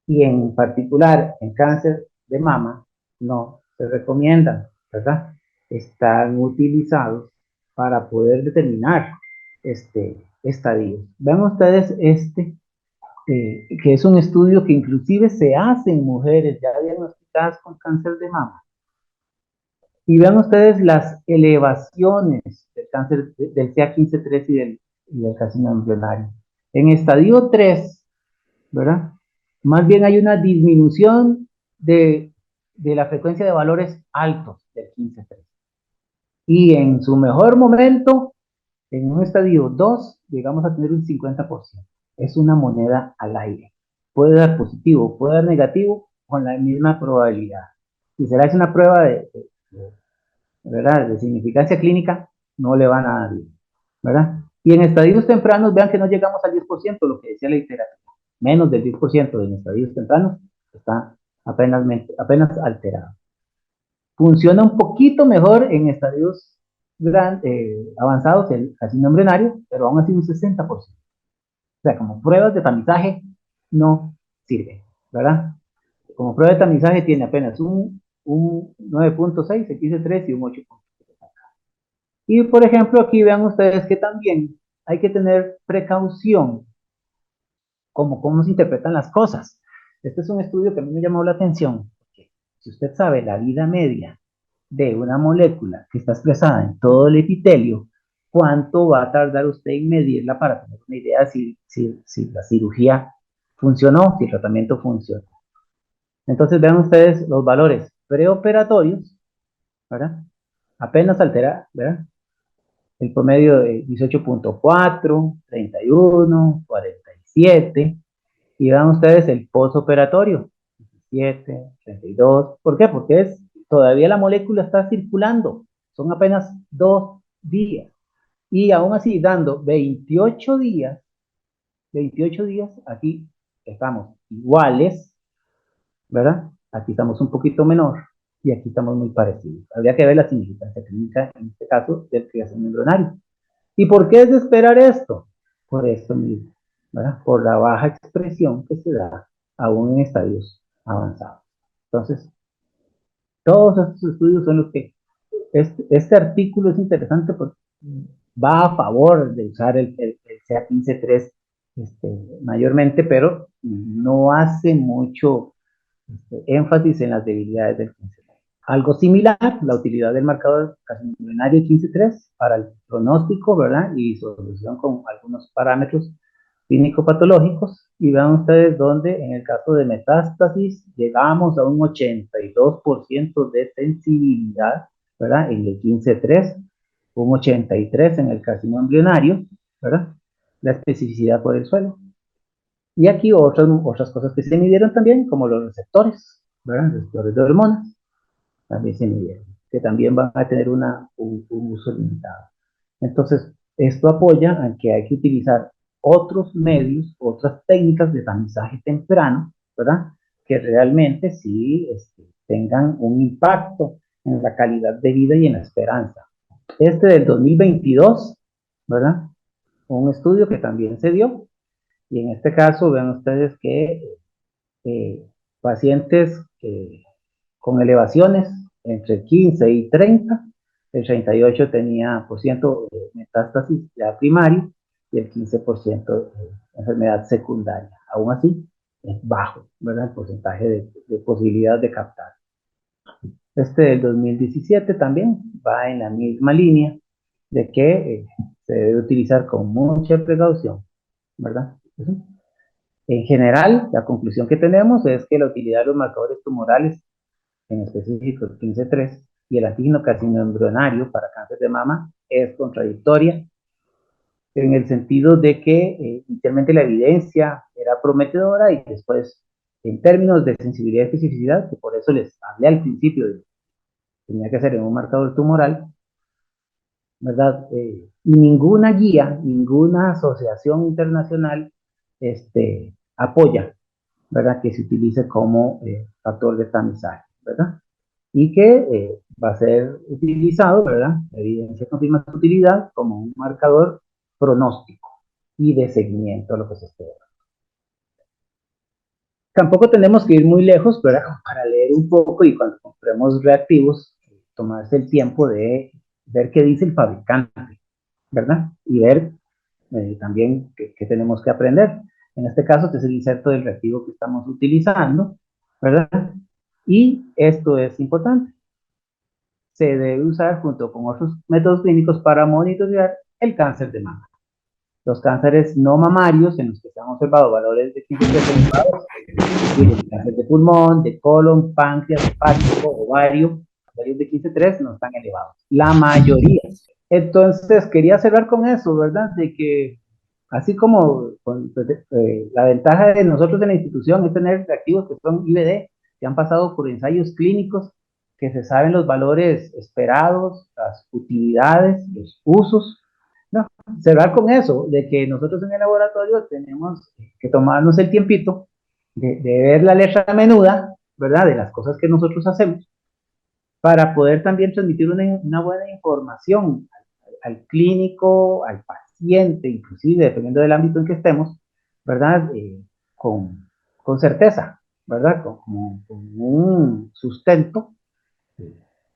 Y en particular en cáncer de mama no se recomiendan, ¿verdad? Están utilizados para poder determinar estadios. Vean ustedes que es un estudio que inclusive se hace en mujeres ya diagnosticadas con cáncer de mama. Y vean ustedes las elevaciones del cáncer del CA15-3 y del carcinoma embrionario. En estadio 3, ¿verdad? Más bien hay una disminución de la frecuencia de valores altos del 15-3. Y en su mejor momento, en un estadio 2, llegamos a tener un 50%. Es una moneda al aire. Puede dar positivo, puede dar negativo con la misma probabilidad. Si se le hace una prueba ¿verdad? De significancia clínica, no le van a dar bien, ¿verdad? Y en estadios tempranos, vean que no llegamos al 10%, lo que decía la literatura. Menos del 10% en estadios tempranos está apenas alterado. Funciona un poquito mejor en estadios avanzados, el carcinoma embrionario, pero aún así un 60%. O sea, como pruebas de tamizaje no sirve, ¿verdad? Como prueba de tamizaje tiene apenas un 9.6, X3 y un 8.7. Y por ejemplo, aquí vean ustedes que también hay que tener precaución como cómo se interpretan las cosas. Este es un estudio que a mí me llamó la atención, porque si usted sabe la vida media de una molécula que está expresada en todo el epitelio, ¿cuánto va a tardar usted en medirla para tener una idea si la cirugía funcionó, si el tratamiento funcionó? Entonces vean ustedes los valores preoperatorios, ¿verdad? Apenas altera, ¿verdad? El promedio de 18.4, 31, 47, y vean ustedes el postoperatorio, 17, 32. ¿Por qué? Porque todavía la molécula está circulando, son apenas 2 días, y aún así dando 28 días, aquí estamos iguales, ¿verdad? Aquí estamos un poquito menor y aquí estamos muy parecidos. Habría que ver la significancia clínica, en este caso, del triazón embrionario. ¿Y por qué es de esperar esto? Por esto mismo, ¿verdad? Por la baja expresión que se da aún en estadios avanzados. Entonces, todos estos estudios son los que, este artículo es interesante porque va a favor de usar el CA15-3 mayormente, mayormente, pero no hace mucho énfasis en las debilidades del 15-3. Algo similar, la utilidad del marcador carcinoma 15-3 para el pronóstico, ¿verdad? Y solución con algunos parámetros clínico-patológicos, Y vean ustedes donde en el caso de metástasis llegamos a un 82% de sensibilidad, ¿verdad? En el 15-3, un 83% en el carcinoma embrionario, ¿verdad? La especificidad por el suelo. Y aquí otras cosas que se midieron también, como los receptores, ¿verdad? Receptores de hormonas, también se midieron, que también van a tener un uso limitado. Entonces, esto apoya a que hay que utilizar otros medios, otras técnicas de tamizaje temprano, ¿verdad? Que realmente sí tengan un impacto en la calidad de vida y en la esperanza. Este del 2022, ¿verdad? Un estudio que también se dio, y en este caso vean ustedes que pacientes con elevaciones entre 15 y 30, el 38 tenía por ciento metástasis ya primario y el 15% enfermedad secundaria. Aún así, es bajo, ¿verdad? El porcentaje de posibilidad de captar. Este del 2017 también va en la misma línea de que se debe utilizar con mucha precaución, ¿verdad? En general, la conclusión que tenemos es que la utilidad de los marcadores tumorales, en específico el 15-3, y el antígeno carcinoembrionario para cáncer de mama es contradictoria, en el sentido de que inicialmente la evidencia era prometedora y después, en términos de sensibilidad y especificidad, que por eso les hablé al principio de que tenía que ser en un marcador tumoral, ¿verdad? Y ninguna guía, ninguna asociación internacional apoya, ¿verdad? Que se utilice como factor de tamizaje, ¿verdad? Y que va a ser utilizado, ¿verdad? La evidencia confirma su utilidad como un marcador pronóstico y de seguimiento a lo que se espera. Tampoco tenemos que ir muy lejos, ¿verdad? Para leer un poco y cuando compremos reactivos, tomarse el tiempo de ver qué dice el fabricante, ¿verdad? Y ver también qué tenemos que aprender. En este caso, este es el inserto del reactivo que estamos utilizando, ¿verdad? Y esto es importante. Se debe usar junto con otros métodos clínicos para monitorear el cáncer de mama. Los cánceres no mamarios, en los que se han observado valores de 15-3 elevados, el cáncer de pulmón, de colon, páncreas, hepático, ovario, valores de 15-3 no están elevados. La mayoría. Entonces, quería cerrar con eso, ¿verdad? De que, así como la ventaja de nosotros en la institución es tener reactivos que son IBD, que han pasado por ensayos clínicos, que se saben los valores esperados, las utilidades, los usos. No, cerrar con eso, de que nosotros en el laboratorio tenemos que tomarnos el tiempito de ver la letra menuda, ¿verdad? De las cosas que nosotros hacemos, para poder también transmitir una buena información al clínico, al paciente, inclusive, dependiendo del ámbito en que estemos, ¿verdad? Con certeza, ¿verdad? Con un sustento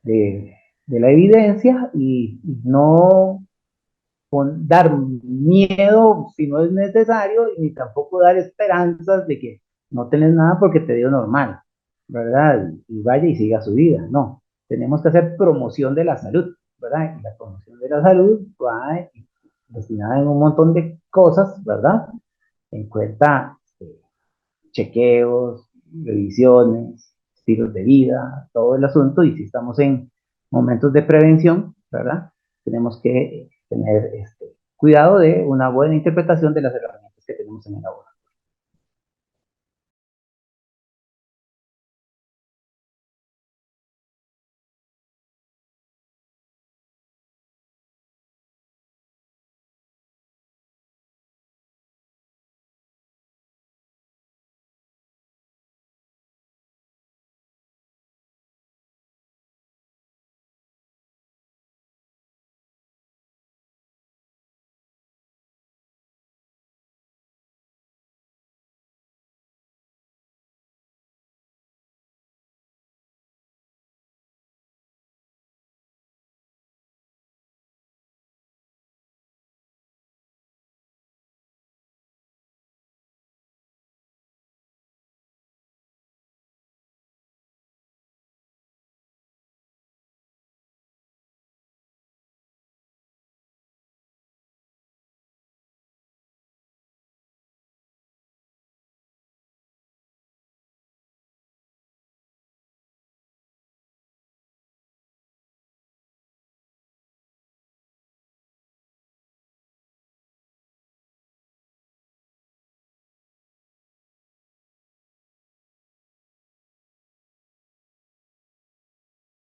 de, de la evidencia y no dar miedo si no es necesario, ni tampoco dar esperanzas de que no tenés nada porque te dio normal, ¿verdad? Y vaya y siga su vida. No, tenemos que hacer promoción de la salud, ¿verdad? Y la promoción de la salud va destinada en un montón de cosas, ¿verdad? En cuenta chequeos, revisiones, estilos de vida, todo el asunto, y si estamos en momentos de prevención, ¿verdad? Tenemos que tener cuidado de una buena interpretación de las herramientas que tenemos en el laboratorio.